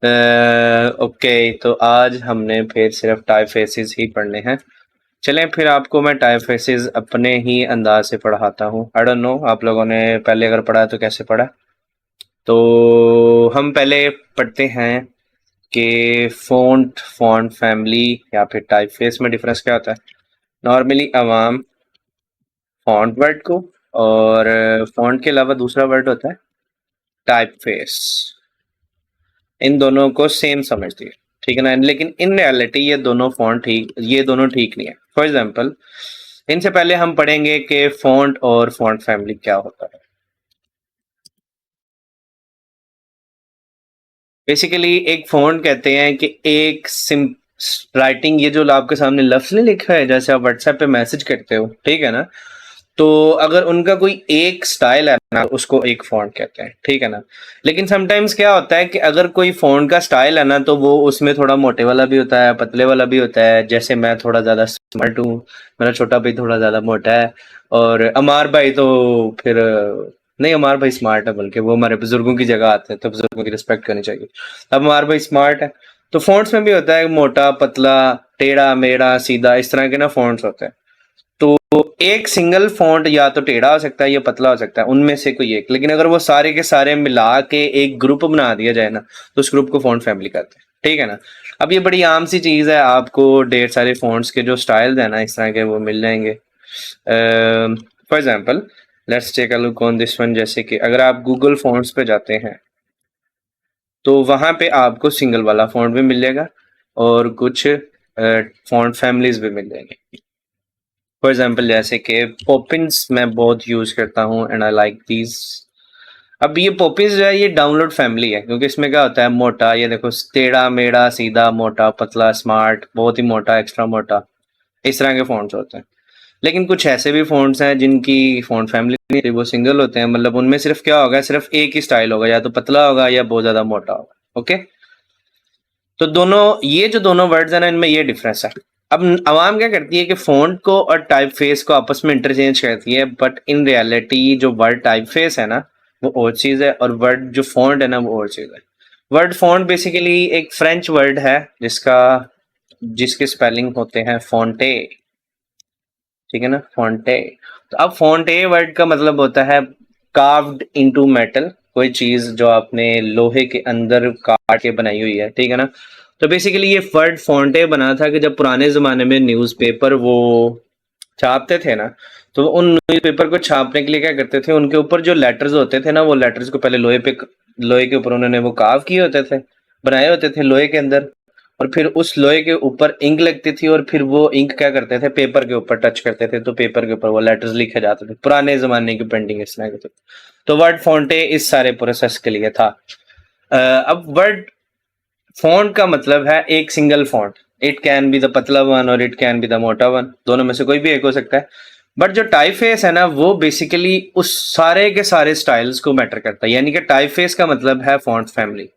Okay, तो आज हमने फिर सिर्फ टाइपफेसेस ही पढ़ने हैं। चलें फिर आपको मैं टाइपफेसेस अपने ही अंदाज से पढ़ाता हूँ। आई डोंट नो आप लोगों ने पहले अगर पढ़ा है तो कैसे पढ़ा। तो हम पहले पढ़ते हैं कि फ़ॉन्ट फ़ॉन्ट फैमिली या फिर टाइपफेस में डिफरेंस क्या होता है। नॉर्मली आवाम फ़ॉन्ट वर्ड को और फ़ॉन्ट के अलावा दूसरा वर्ड होता है टाइपफेस, इन दोनों को सेम समझती है, ठीक है ना। लेकिन इन रियलिटी ये दोनों ठीक नहीं है। फॉर एग्जांपल, इनसे पहले हम पढ़ेंगे कि फ़ॉन्ट और फ़ॉन्ट फैमिली क्या होता है। बेसिकली एक फ़ॉन्ट कहते हैं कि एक सिम राइटिंग, ये जो आपके सामने लफ्ज़ नहीं लिखा है जैसे आप व्हाट्सएप पे मैसेज करते हो, ठीक है ना। तो अगर उनका कोई एक स्टाइल है ना, उसको एक फ़ॉन्ट कहते हैं, ठीक है ना। लेकिन समटाइम्स क्या होता है कि अगर कोई फ़ॉन्ट का स्टाइल है ना, तो वो उसमें थोड़ा मोटे वाला भी होता है, पतले वाला भी होता है। जैसे मैं थोड़ा ज़्यादा स्मार्ट हूँ, मेरा छोटा भाई थोड़ा ज़्यादा मोटा है, और अमार भाई तो फिर नहीं, अमार भाई स्मार्ट है, बल्कि वो हमारे बुजुर्गों की जगह आते हैं, तो बुजुर्गों की रिस्पेक्ट करनी चाहिए। अब अमार भाई स्मार्ट है, तो फ़ॉन्ट्स में भी होता है मोटा, पतला, टेढ़ा, मेढ़ा, सीधा, इस तरह के ना फ़ॉन्ट्स होते हैं। तो एक सिंगल फॉन्ट या तो टेढ़ा हो सकता है या पतला हो सकता है, उनमें से कोई एक। लेकिन अगर वो सारे के सारे मिला के एक ग्रुप बना दिया जाए ना, तो उस ग्रुप को फॉन्ट फैमिली कहते हैं, ठीक है ना। अब ये बड़ी आम सी चीज है, आपको ढेर सारे फॉन्ट्स के जो स्टाइल्स है ना इस तरह के वो मिल जाएंगे। For example, let's take a look on this one. जैसे कि अगर आप गूगल फॉन्ट्स पे जाते हैं तो वहां पे आपको सिंगल वाला फॉन्ट भी मिल जाएगा और कुछ फॉन्ट फैमिलीज भी मिल जाएंगे। फॉर एग्जाम्पल, जैसे कि पॉपिंस मैं बहुत यूज करता हूँ एंड आई लाइक दीज। अब ये पॉपिंस जो है ये डाउनलोड फैमिली है, क्योंकि इसमें क्या होता है मोटा, ये देखो, टेढ़ा मेढ़ा, सीधा, मोटा, पतला, स्मार्ट, बहुत ही मोटा, एक्स्ट्रा मोटा, इस तरह के फॉन्ट्स होते हैं। लेकिन कुछ ऐसे भी फॉन्ट्स हैं जिनकी फॉन्ट फैमिली नहीं होती, वो सिंगल होते हैं। मतलब उनमें सिर्फ क्या होगा, सिर्फ एक ही स्टाइल होगा, या तो पतला होगा या बहुत ज्यादा मोटा होगा। ओके, तो ये जो दोनों वर्ड्स हैं ना, इनमें ये डिफरेंस है। अब अवाम क्या करती है कि फ़ॉन्ट को और टाइप फेस को आपस में इंटरचेंज करती है, बट इन रियलिटी जो वर्ड टाइप फेस है ना, वो और चीज़ है, और वर्ड जो फ़ॉन्ट है ना, वो और चीज़ है। वर्ड फ़ॉन्ट बेसिकली एक फ्रेंच वर्ड है जिसके स्पेलिंग होते हैं फ़ॉन्टे, ठीक है ना, फ़ॉन्टे। तो अब फ़ॉन्टे वर्ड का मतलब होता है कार्व्ड इनटू मेटल, कोई चीज़ जो आपने लोहे के अंदर काट के बनाई हुई है, ठीक है ना। तो बेसिकली ये वर्ड फ़ॉन्टे बना था कि जब पुराने ज़माने में न्यूज़पेपर वो छापते थे ना, तो उन न्यूज़पेपर को छापने के लिए क्या करते थे, उनके ऊपर जो लेटर्स होते थे ना, वो लेटर्स को पहले लोहे के ऊपर उन्होंने वो कार्व किए होते थे, बनाए होते थे लोहे के अंदर, और फिर उस लोहे के ऊपर इंक लगती थी, और फिर वो इंक क्या करते थे, पेपर के ऊपर टच करते थे, तो पेपर के ऊपर वो लेटर्स लिखे जाते थे। पुराने जमाने की पेंटिंग इस तरह की थी। तो वर्ड फ़ॉन्टे इस सारे प्रोसेस के लिए था। अब वर्ड फ़ॉन्ट का मतलब है एक single font. It can be the पतला वन और इट कैन बी द मोटा वन, दोनों में से कोई भी एक हो सकता है। बट जो टाइप फेस है ना, वो बेसिकली उस सारे के सारे स्टाइल्स को मैटर करता है। यानी कि टाइप फेस का मतलब है फॉन्ट फैमिली।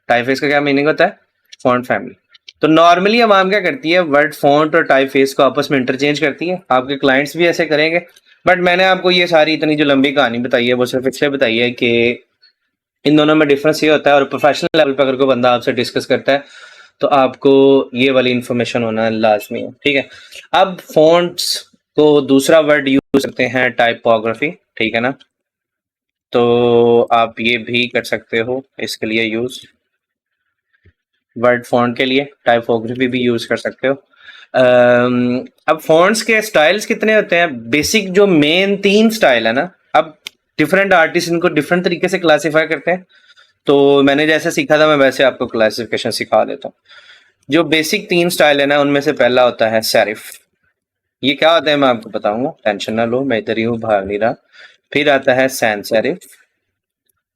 टाइप फेस का क्या मीनिंग होता है, फॉन्ट फैमिली। तो नॉर्मली अवाम क्या करती है, वर्ड फॉन्ट और टाइप फेस को आपस में इंटरचेंज करती है, आपके क्लाइंट्स भी ऐसे करेंगे। बट मैंने आपको ये सारी इतनी जो लंबी कहानी बताई है, वो सिर्फ इसलिए बताई है कि इन दोनों में डिफरेंस ये होता है, और प्रोफेशनल लेवल पर अगर कोई बंदा आपसे डिस्कस करता है तो आपको ये वाली इंफॉर्मेशन होना लाजमी है, ठीक है। अब फॉन्ट्स को दूसरा वर्ड यूज करते हैं टाइपोग्राफी, ठीक है ना। तो आप ये भी कर सकते हो इसके लिए यूज, वर्ड फॉन्ट के लिए टाइपोग्राफी भी यूज कर सकते हो। अब फॉन्ट्स के स्टाइल्स कितने होते हैं, बेसिक जो मेन 3 स्टाइल है ना। अब डिफरेंट आर्टिस्ट इनको डिफरेंट तरीके से क्लासीफाई करते हैं, तो मैंने जैसे सीखा था मैं वैसे आपको क्लासिफिकेशन सिखा देता हूँ। जो बेसिक 3 स्टाइल है ना, उनमें से पहला होता है सेरिफ। ये क्या होता है मैं आपको बताऊंगा, टेंशन ना लो, मैं इधर ही हूँ, भाग नहीं रहा। फिर आता है सैन सेरिफ,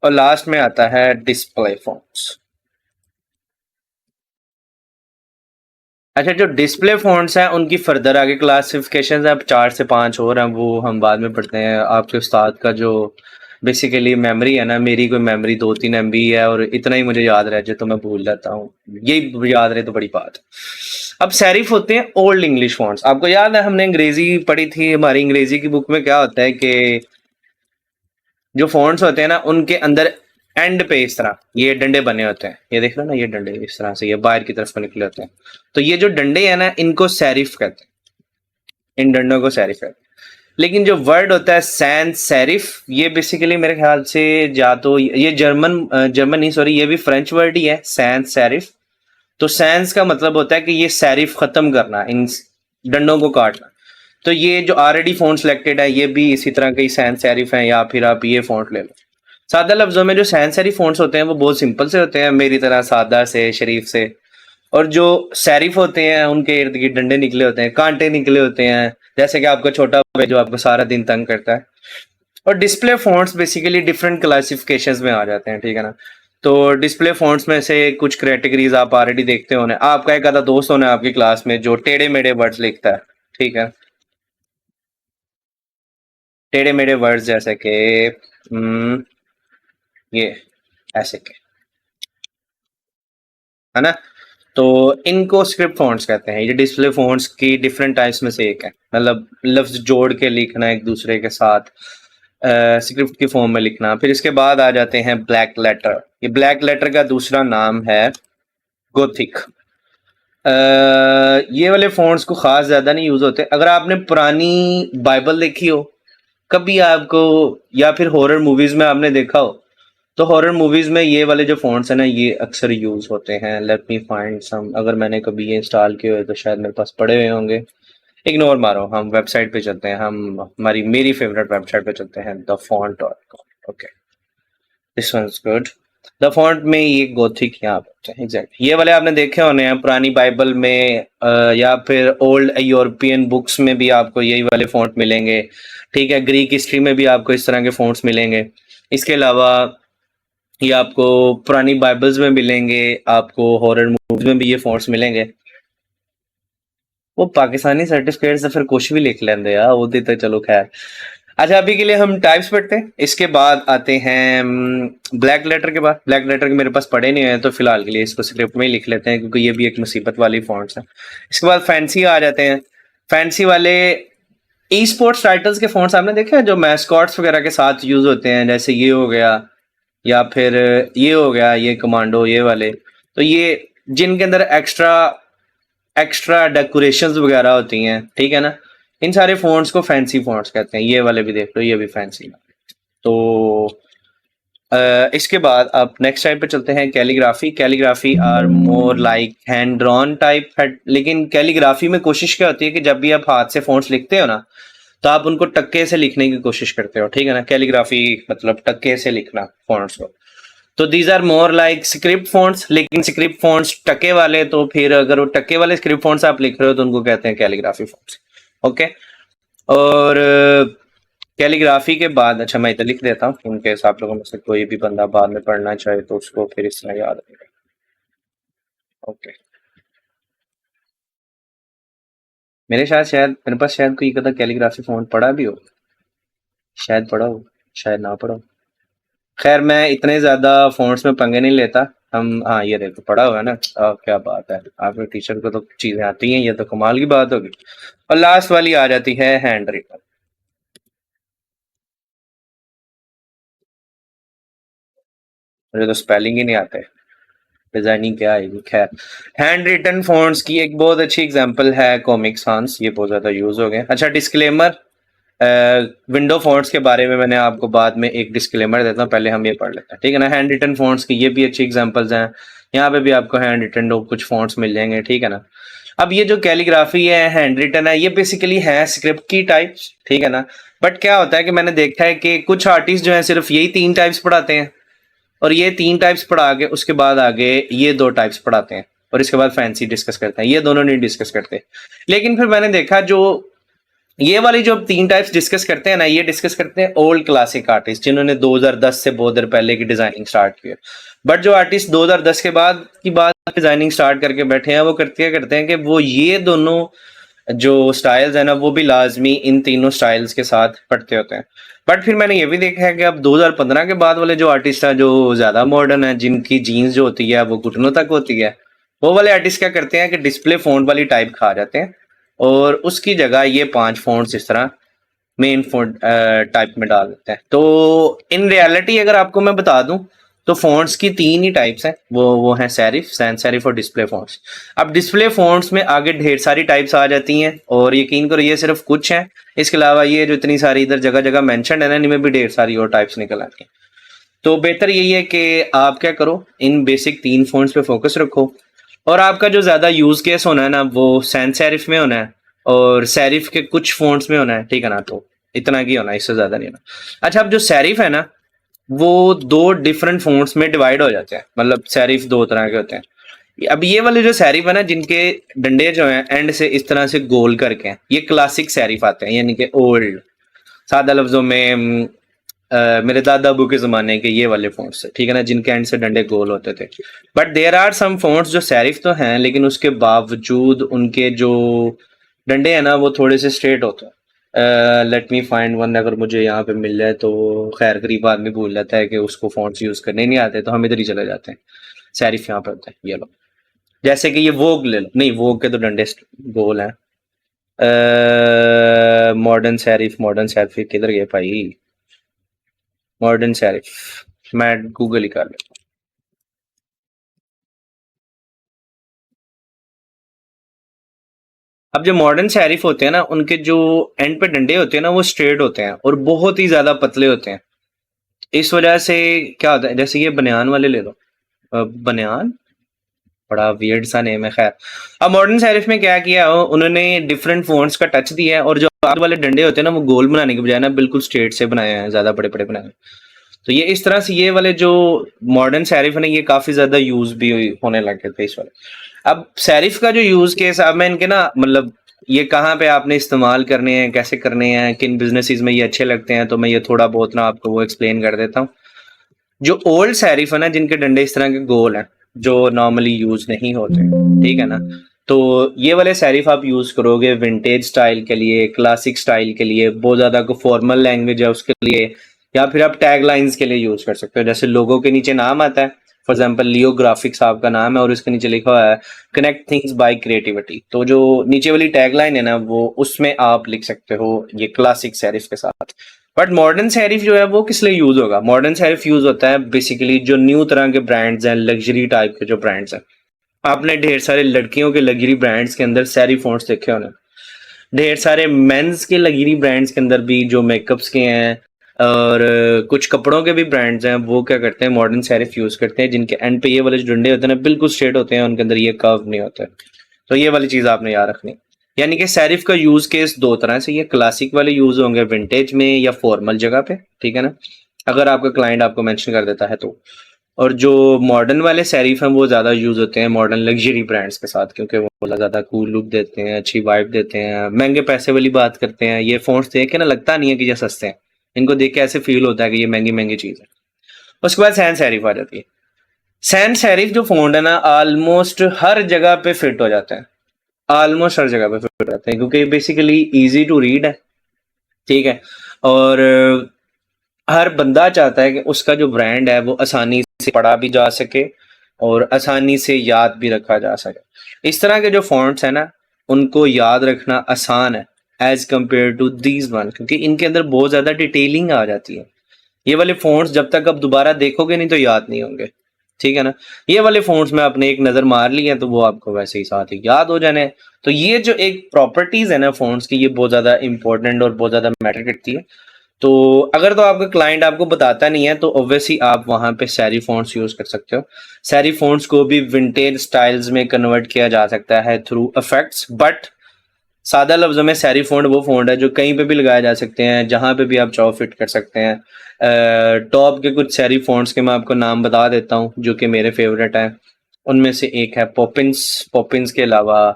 और लास्ट में आता है डिस्प्ले फॉन्ट्स। अच्छा, जो डिस्प्ले फॉन्ट्स हैं उनकी फर्दर आगे क्लासिफिकेशन है, अब 4 से 5 और हैं, वो हम बाद में पढ़ते हैं। आपके उस्ताद का जो बेसिकली मेमोरी है ना, मेरी कोई मेमोरी 2-3 MB है, और इतना ही मुझे याद रह जाए तो मैं भूल जाता हूँ, यही याद रहे तो बड़ी बात। अब सेरिफ होते हैं ओल्ड इंग्लिश फॉन्ट्स। आपको याद है हमने अंग्रेजी पढ़ी थी, हमारी अंग्रेजी की बुक में क्या होता है कि जो फॉन्ट्स होते हैं ना, उनके अंदर एंड पे इस तरह ये डंडे बने होते हैं, ये देख लो ना, ये डंडे इस तरह से ये बाहर की तरफ को निकले होते हैं। तो ये जो डंडे हैं ना, इनको सेरिफ कहते हैं, इन डंडों को सेरिफ कहते हैं। लेकिन जो वर्ड होता है सैंस सेरिफ, ये बेसिकली मेरे ख्याल से या तो ये जर्मन नहीं, सॉरी, ये भी फ्रेंच वर्ड ही है, सैंस सेरिफ। तो सैंस का मतलब होता है कि ये सेरिफ खत्म करना, इन डंडों को काटना। तो ये जो ऑलरेडी फोन सिलेक्टेड है, ये भी इसी तरह के ही सैंस सेरिफ है, या फिर आप ये फोन ले लो। सादा लफ्जों में जो सैंस सेरिफ फोन्ट्स होते हैं वो बहुत सिंपल से होते हैं, मेरी तरह सादा से, शरीफ से। और जो सेरिफ होते हैं उनके इर्द गिर्द डंडे निकले होते हैं, कांटे निकले होते हैं, जैसे कि आपका छोटा भाई जो आपको सारा दिन तंग करता है। और display fonts basically different classifications में आ जाते हैं, ठीक है ना। तो डिस्प्ले फॉन्ट्स में से कुछ कैटेगरीज आप ऑलरेडी देखते होने, आपका एक आधा दोस्त होना आपकी क्लास में जो टेढ़े मेढ़े वर्ड्स लिखता है, ठीक है। टेढ़े मेढ़े वर्ड्स जैसे कि ये ऐसे के, है ना। तो इनको स्क्रिप्ट फॉन्ट्स कहते हैं। ये डिस्प्ले फॉन्ट्स की डिफरेंट टाइप्स में से एक है, मतलब लफ्ज जोड़ के लिखना एक दूसरे के साथ, स्क्रिप्ट की फॉर्म में लिखना। फिर इसके बाद आ जाते हैं ब्लैक लेटर। ये ब्लैक लेटर का दूसरा नाम है गोथिक। ये वाले फॉन्ट्स को खास ज्यादा नहीं यूज होते। अगर आपने पुरानी बाइबल देखी हो कभी आपको, या फिर हॉरर मूवीज में आपने देखा हो, तो हॉरर मूवीज में ये वाले जो फॉन्ट्स हैं ना, ये अक्सर यूज होते हैं। लेट मी फाइंड सम, अगर मैंने कभी ये इंस्टॉल किए हुए तो शायद मेरे पास पड़े हुए होंगे। इग्नोर मारो, हम वेबसाइट पे चलते हैं, हम हमारी मेरी फेवरेट वेबसाइट पे चलते हैं, the font dot com. Okay, this one is good. The font में ये गोथिक यहाँ पे एग्जैक्ट ये वाले आपने देखे होने हैं पुरानी बाइबल में, या फिर ओल्ड यूरोपियन बुक्स में भी आपको यही वाले फॉन्ट मिलेंगे, ठीक है। ग्रीक हिस्ट्री में भी आपको इस तरह के फॉन्ट्स मिलेंगे। इसके अलावा ये आपको पुरानी बाइबल्स में मिलेंगे, आपको हॉरर मूवीज में भी ये फॉन्ट्स मिलेंगे। वो पाकिस्तानी सर्टिफिकेट से फिर कुछ भी लिख लेंगे यार, वो तो चलो खैर। अच्छा, अभी के लिए हम टाइप्स पढ़ते हैं, इसके बाद आते हैं ब्लैक लेटर के बाद। ब्लैक लेटर के मेरे पास पढ़े नहीं है, तो फिलहाल के लिए इसको स्क्रिप्ट में ही लिख लेते हैं, क्योंकि ये भी एक मुसीबत वाली फॉन्ट्स है। इसके बाद फैंसी आ जाते हैं। फैंसी वाले ई स्पोर्ट्स टाइटल्स के फॉन्ट्स आपने देखे हैं, जो मैस्कॉट्स वगैरह के साथ यूज होते हैं, जैसे ये हो गया, या फिर ये हो गया, ये कमांडो, ये वाले। तो ये जिनके अंदर एक्स्ट्रा एक्स्ट्रा डेकोरेशंस वगैरह होती हैं, ठीक है ना, इन सारे फॉन्ट्स को फैंसी फॉन्ट्स कहते हैं। ये वाले भी देख लो, ये भी फैंसी। तो इसके बाद आप नेक्स्ट टाइप पे चलते हैं, calligraphy. Calligraphy are more like hand drawn type है, लेकिन कैलीग्राफी में कोशिश क्या होती है कि जब भी आप हाथ से फॉन्ट्स लिखते हो ना, तो आप उनको टक्के से लिखने की कोशिश करते हो, ठीक है ना। कैलीग्राफी मतलब टक्के से लिखना फॉन्ट्स को। तो these are more like script fonts, लेकिन स्क्रिप्ट फॉन्ट्स टके वाले, तो फिर अगर वो टके वाले स्क्रिप्ट फॉन्ट्स आप लिख रहे हो तो उनको कहते हैं कैलीग्राफी फॉन्ट्स। ओके, और कैलीग्राफी के बाद, अच्छा मैं इधर लिख देता हूँ इनके आप लोगों में से कोई भी बंदा बाद में पढ़ना चाहे तो उसको फिर इस तरह याद रहेगा। ओके, मेरे पास शायद कोई कदा कैलीग्राफी फॉन्ट पढ़ा भी हो, शायद पढ़ा हो, शायद ना पढ़ा हो। खैर मैं इतने ज्यादा फॉन्ट्स में पंगे नहीं लेता। हम, हाँ ये देखो पढ़ा हुआ है ना। क्या बात है, आपके टीचर को तो चीजें आती हैं, ये तो कमाल की बात होगी। और लास्ट वाली आ जाती है हैंड रिटन। मुझे तो स्पेलिंग ही नहीं आते, डिजाइनिंग क्या आएगी। खैर, हैंड रिटन फॉन्ट्स की एक बहुत अच्छी एग्जांपल है कॉमिक sans, ये बहुत ज्यादा यूज हो गए। अच्छा, डिस्क्लेमर, विंडो फॉन्ट्स के बारे में मैंने आपको बाद में एक डिस्क्लेमर देता हूँ, पहले हम ये पढ़ लेते हैं, ठीक है ना। हैंड रिटन फॉन्ट्स की ये भी अच्छी एग्जांपल्स हैं, यहाँ पे भी आपको हैंड रिटन कुछ फॉन्ट्स मिल जाएंगे, ठीक है ना। अब ये जो कैलीग्राफी है, हैंड रिटन है, ये बेसिकली है स्क्रिप्ट की टाइप्स, ठीक है ना। बट क्या होता है कि मैंने देखा है कि कुछ आर्टिस्ट जो है सिर्फ यही 3 टाइप्स पढ़ाते हैं, और ये 3 टाइप्स पढ़ा के उसके बाद आगे ये 2 टाइप्स पढ़ाते हैं, और इसके बाद फैंसी डिस्कस करते हैं। ये दोनों नहीं डिस्कस करते। लेकिन फिर मैंने देखा जो ये वाली जो 3 टाइप्स डिस्कस करते हैं ना, ये डिस्कस करते हैं ओल्ड क्लासिक आर्टिस्ट, जिन्होंने 2010 से बहुत देर पहले की डिजाइनिंग स्टार्ट की है। बट जो आर्टिस्ट 2010 के बाद की बात डिजाइनिंग स्टार्ट करके बैठे हैं, वो करते हैं कि वो ये दोनों जो स्टाइल्स है ना, वो भी लाजमी इन तीनों स्टाइल्स के साथ पढ़ते होते हैं। बट फिर मैंने ये भी देखा है कि अब 2015 के बाद वाले जो आर्टिस्ट हैं, जो ज्यादा मॉडर्न है, जिनकी जीन्स जो होती है वो घुटनों तक होती है, वो वाले आर्टिस्ट क्या करते हैं कि डिस्प्ले फॉन्ट वाली टाइप खा जाते हैं, और उसकी जगह ये 5 फॉन्ट्स इस तरह मेन फॉन्ट टाइप में डाल देते हैं। तो इन रियलिटी अगर आपको मैं बता दूं, तो फ़ॉन्ट्स की 3 ही टाइप्स हैं, वो हैं सेरिफ, सैंस सेरिफ और डिस्प्ले फ़ॉन्ट्स। अब डिस्प्ले फ़ॉन्ट्स में आगे ढेर सारी टाइप्स आ जाती हैं और यकीन करो ये सिर्फ कुछ हैं, इसके अलावा ये जो इतनी सारी इधर जगह-जगह मेंशन्ड है ना, इनमें भी ढेर सारी और टाइप्स निकल आती हैं। तो बेहतर यही है कि आप क्या करो, इन बेसिक 3 फ़ॉन्ट्स पे फ़ोकस रखो और आपका जो ज़्यादा यूज़ केस होना है ना, वो सैंस सेरिफ में होना है और सेरिफ के कुछ फ़ॉन्ट्स में होना है, ठीक है ना? तो इतना ही होना है, इससे ज़्यादा नहीं होना। अच्छा, अब जो सेरिफ है ना, वो 2 डिफरेंट फ़ॉन्ट्स में डिवाइड हो जाते हैं, मतलब सेरिफ 2 तरह के होते हैं। अब ये वाले जो सेरिफ है ना, जिनके डंडे जो हैं एंड से इस तरह से गोल करके हैं, ये क्लासिक सेरिफ आते हैं, यानी कि ओल्ड। सादा लफ्जों में मेरे दादा अबू के ज़माने के ये वाले फ़ॉन्ट्स, ठीक है ना, जिनके एंड से डंडे गोल होते थे। But there are some fonts जो सेरिफ तो हैं, लेकिन उसके बावजूद उनके जो डंडे हैं ना, वो थोड़े से स्ट्रेट होते हैं। लेट मी फाइंड वन, अगर मुझे यहाँ पे मिल जाए तो। खैर गरीब आदमी भूल जाता है कि उसको फ़ॉन्ट्स यूज़ करने नहीं आते, तो हम इधर ही चले जाते हैं। सेरिफ यहाँ पे होते हैं, ये लो। जैसे कि ये वोग ले लो, नहीं वोग के तो डंडे गोल हैं। मॉडर्न सेरिफ किधर गए भाई? मॉडर्न सेरिफ मैं गूगल ही कर लेता हूँ। अब जो मॉडर्न सेरिफ होते हैं ना, उनके जो एंड पे डंडे होते हैं ना, वो स्ट्रेट होते हैं और बहुत ही ज्यादा पतले होते हैं। इस वजह से क्या होता है, जैसे ये बनियान वाले ले लो, बनियान बड़ा वियर्ड सा नेम है। खैर, अब मॉडर्न सेरिफ में क्या किया हो, उन्होंने डिफरेंट फ़ॉन्ट्स का टच दिया है और जो आगे वाले डंडे होते हैं ना, वो गोल बनाने के बजाय ना बिल्कुल स्ट्रेट से बनाए हैं, ज्यादा बड़े बड़े बनाए हैं। तो ये इस तरह से ये वाले जो मॉडर्न सेरिफ है ना, ये काफी ज्यादा यूज भी होने लगे थे इस वाले। अब सेरिफ का जो यूज केस, अब मैं इनके ना मतलब ये कहाँ पे आपने इस्तेमाल करने हैं, कैसे करने हैं, किन बिजनेसेस में ये अच्छे लगते हैं, तो मैं ये थोड़ा बहुत ना आपको वो एक्सप्लेन कर देता हूँ। जो ओल्ड सेरिफ है ना, जिनके डंडे इस तरह के गोल हैं, जो नॉर्मली यूज नहीं होते, ठीक है ना, तो ये वाले सेरिफ आप यूज करोगे विंटेज स्टाइल के लिए, क्लासिक स्टाइल के लिए, बहुत ज्यादा को फॉर्मल लैंग्वेज है उसके लिए, या फिर आप टैग लाइन्स के लिए यूज कर सकते हो। जैसे लोगों के नीचे नाम आता है, फॉर एग्जाम्पल लियो ग्राफिक्स आपका नाम है और इसके नीचे लिखा हुआ है कनेक्ट थिंग्स बाय क्रिएटिविटी, तो जो नीचे वाली टैग लाइन है ना, वो उसमें आप लिख सकते हो ये क्लासिक सेरिफ के साथ। बट मॉडर्न सेरिफ जो है वो किस लिए यूज होगा? मॉडर्न सेरिफ यूज होता है बेसिकली जो न्यू तरह के ब्रांड्स हैं, लग्जरी टाइप के जो ब्रांड्स हैं। आपने ढेर सारे लड़कियों के लग्जरी ब्रांड्स के अंदर सेरिफ फ़ॉन्ट्स देखे होने, ढेर सारे मेंस के लग्जरी ब्रांड्स के अंदर भी जो मेकअप्स के हैं और कुछ कपड़ों के भी ब्रांड्स हैं, वो क्या करते हैं, मॉडर्न सेरिफ यूज करते हैं, जिनके एंड पे ये वाले जो डंडे होते हैं ना, बिल्कुल स्ट्रेट होते हैं, उनके अंदर ये कर्व नहीं होता है। तो ये वाली चीज आपने याद रखनी। यानी कि सेरिफ का यूज केस 2 तरह से, ये क्लासिक वाले यूज होंगे विंटेज में या फॉर्मल जगह पे, ठीक है ना, अगर आपका क्लाइंट आपको मेंशन कर देता है तो। और जो मॉडर्न वाले सेरिफ हैं, वो ज्यादा यूज होते हैं मॉडर्न लग्जरी ब्रांड्स के साथ, क्योंकि वो ज्यादा कूल लुक देते हैं, अच्छी वाइब देते हैं, महंगे पैसे वाली बात करते हैं। ये फ़ॉन्ट्स देख के ना लगता नहीं है कि ये सस्ते हैं, इनको देख के ऐसे फील होता है कि ये महंगी महंगी चीज है। उसके बाद सैन सेरिफ आ जाती है। सैन सेरिफ जो फ़ॉन्ट है ना, ऑलमोस्ट हर जगह पे फिट हो जाता है, ऑलमोस्ट हर जगह पे फिट रहते हैं, क्योंकि बेसिकली इजी टू रीड है, ठीक है, और हर बंदा चाहता है कि उसका जो ब्रांड है वो आसानी से पढ़ा भी जा सके और आसानी से याद भी रखा जा सके। इस तरह के जो फॉन्ट्स है ना, उनको याद रखना आसान है as compared to these one, क्योंकि इनके अंदर बहुत ज्यादा डिटेलिंग आ जाती है। ये वाले फॉन्ट्स जब तक आप दोबारा देखोगे नहीं तो याद नहीं होंगे, ठीक है ना। ये वाले फॉन्ट्स में आपने एक नजर मार ली है तो वो आपको वैसे ही साथ ही याद हो जाने हैं। तो ये जो एक प्रॉपर्टीज है ना फॉन्ट्स की, ये बहुत ज्यादा इंपॉर्टेंट और बहुत ज्यादा मैटर करती है। तो अगर तो आपका क्लाइंट आपको बताता नहीं है तो ऑब्वियसली आप वहां पे सेरिफ फॉन्ट्स यूज कर सकते हो। सेरिफ फॉन्ट्स को भी विंटेज स्टाइल्स में कन्वर्ट किया जा सकता है थ्रू इफेक्ट्स, बट सादा लफ्जों में सेरिफ फॉन्ट वो फॉन्ट है जो कहीं पे भी लगाए जा सकते हैं, जहां पे भी आप चाहो फिट कर सकते हैं। टॉप के कुछ सेरिफ फॉन्ट्स के मैं आपको नाम बता देता हूँ जो कि मेरे फेवरेट हैं। उनमें से एक है पॉपिंस, पॉपिंस के अलावा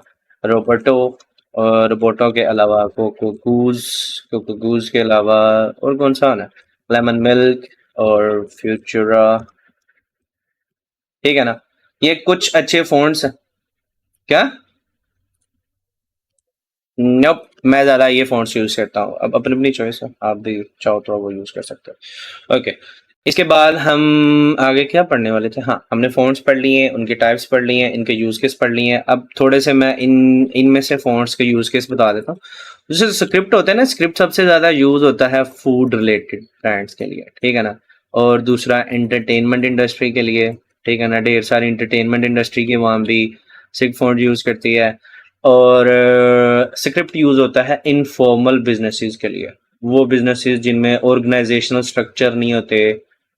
रोबर्टो, और रोबोटो के अलावा कोकोगूज, कोकोगूज के अलावा और कौन सा है, लेमन मिल्क और फ्यूचरा, ठीक है ना। ये कुछ अच्छे फ़ॉन्ट्स हैं। क्या? नोप, मैं ज़्यादा ये फ़ॉन्ट्स यूज़ करता हूँ। अब अपनी अपनी चॉइस है, आप भी चाहो तो वो यूज़ कर सकते हो। ओके, इसके बाद हम आगे क्या पढ़ने वाले थे? हाँ, हमने फ़ॉन्ट्स पढ़ लिए हैं, उनके टाइप्स पढ़ लिए हैं, इनके यूज़ केस पढ़ लिए हैं। अब थोड़े से मैं इनमें से फ़ॉन्ट्स के यूज़ केस बता देता हूँ। जैसे स्क्रिप्ट होता है ना, स्क्रिप्ट सबसे ज़्यादा यूज़ होता है फूड रिलेटेड ब्रांड्स के लिए, ठीक है ना। और दूसरा एंटरटेनमेंट इंडस्ट्री के लिए, ठीक है ना, ढेर सारी एंटरटेनमेंट इंडस्ट्री की वहाँ भी सिग फॉन्ट यूज़ करती है। और स्क्रिप्ट यूज़ होता है इनफॉर्मल बिजनेसेस के लिए, वो बिजनेसेस जिनमें ऑर्गेनाइजेशनल स्ट्रक्चर नहीं होते।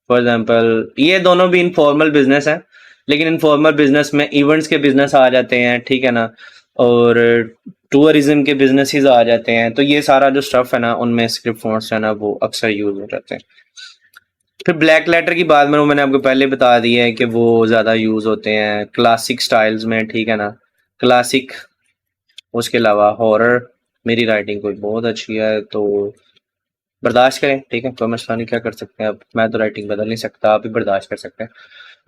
फॉर एग्जांपल ये दोनों भी इनफॉर्मल बिजनेस हैं, लेकिन इनफॉर्मल बिजनेस में इवेंट्स के बिजनेस आ जाते हैं, ठीक है ना, और टूरिज्म के बिजनेसेस आ जाते हैं। तो ये सारा जो स्टफ है ना, उनमें स्क्रिप्ट फॉन्ट्स है ना, वो अक्सर यूज हो जाते हैं। फिर ब्लैक लेटर की बात में मैंने आपको पहले बता दिया है कि वो ज़्यादा यूज़ होते हैं क्लासिक स्टाइल्स में, ठीक है ना, क्लासिक। उसके अलावा हॉरर, मेरी राइटिंग कोई बहुत अच्छी है तो बर्दाश्त करें, ठीक है, कोई मसला नहीं, क्या कर सकते हैं, अब मैं तो राइटिंग बदल नहीं सकता, आप भी बर्दाश्त कर सकते हैं।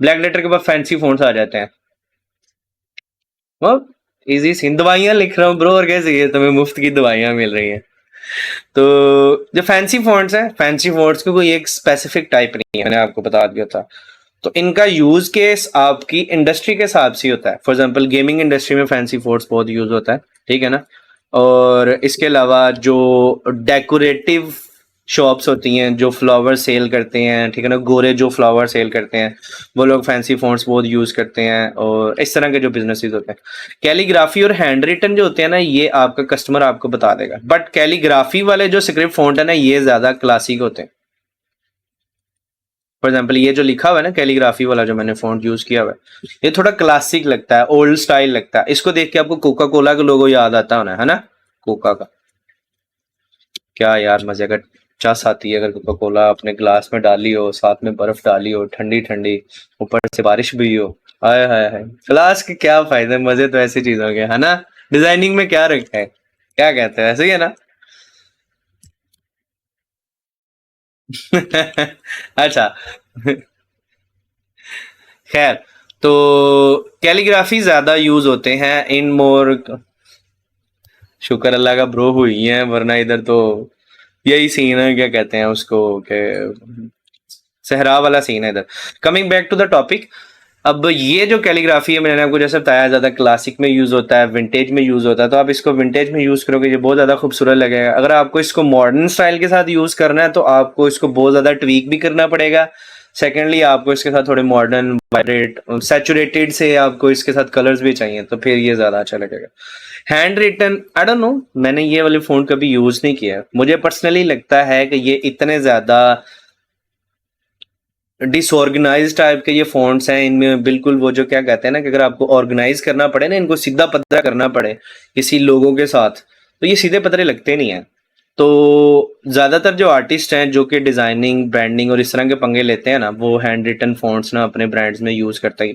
ब्लैक लेटर के बाद फैंसी फोन्स आ जाते हैं। वो इजी सीन, दवाइयाँ लिख रहा हूँ ब्रो, और कैसे ये तुम्हें मुफ्त की दवाइयाँ मिल रही हैं। तो जो फैंसी फॉन्ट्स हैं, फैंसी फॉन्ट्स को कोई एक स्पेसिफिक टाइप नहीं है, मैंने आपको बता दिया था। तो इनका यूज केस आपकी इंडस्ट्री के हिसाब से होता है। फॉर एग्जांपल गेमिंग इंडस्ट्री में फैंसी फॉन्ट्स बहुत यूज होता है, ठीक है ना। और इसके अलावा जो डेकोरेटिव शॉप्स होती हैं जो फ्लावर सेल करते हैं, ठीक है ना, गोरे जो फ्लावर सेल करते हैं, वो लोग फैंसी फॉन्ट्स बहुत यूज करते हैं। और इस तरह के जो बिजनेसेस होते हैं, कैलीग्राफी और हैंड रिटन जो होते हैं ना, ये आपका कस्टमर आपको बता देगा। बट कैलीग्राफी वाले जो स्क्रिप्ट फॉन्ट है ना, ये ज्यादा क्लासिक होते हैं। फॉर एग्जाम्पल ये जो लिखा हुआ है ना, कैलीग्राफी वाला जो मैंने फॉन्ट यूज किया हुआ है, ये थोड़ा क्लासिक लगता है, ओल्ड स्टाइल लगता है। इसको देख के आपको कोका कोला का लोगो याद आता होना है ना, कोका का। क्या यार मजे का चस आती है अगर कोका कोला अपने ग्लास में डाली हो, साथ में बर्फ डाली हो, ठंडी ठंडी, ऊपर से बारिश भी हो। हाय हाय हाय, ग्लास के क्या फायदे, मजे तो ऐसी चीजों के, है ना। डिजाइनिंग में क्या रखा है, क्या कहते हैं, ऐसे ही है ना। अच्छा। खैर, तो कैलीग्राफी ज्यादा यूज होते हैं इन मोर, शुक्र अल्लाह का ब्रो हुई है, वरना इधर तो यही सीन है, क्या कहते हैं उसको, के सहरा वाला सीन है इधर। Coming back to the topic, अब ये जो कैलीग्राफी है मैंने आपको जैसे बताया, ज्यादा क्लासिक में यूज होता है, विंटेज में यूज होता है। तो आप इसको विंटेज में यूज करोगे, ये बहुत ज्यादा खूबसूरत लगेगा। अगर आपको इसको मॉडर्न स्टाइल के साथ यूज करना है, तो आपको इसको बहुत ज्यादा ट्वीक भी करना पड़ेगा। सेकेंडली आपको इसके साथ थोड़े मॉडर्न वाइब्रेट सैचुरेटेड से आपको इसके साथ कलर्स भी चाहिए, तो फिर ये ज्यादा अच्छा लगेगा। Hand written, I don't know, मैंने ये वाले फोन कभी यूज नहीं किया। मुझे पर्सनली लगता है कि ये इतने ज्यादा डिसऑर्गेनाइज टाइप के ये फॉन्ट्स हैं, इनमें बिल्कुल वो जो क्या कहते हैं ना, कि अगर आपको ऑर्गेनाइज करना पड़े ना, इनको सीधा पतरा करना पड़े किसी लोगों के साथ, तो ये सीधे पतरे लगते नहीं हैं। तो ज्यादातर जो आर्टिस्ट हैं जो कि डिजाइनिंग, ब्रांडिंग और इस तरह के पंगे लेते हैं ना, वो हैंड रिटन फॉन्ट्स ना अपने ब्रांड्स में यूज करते ही।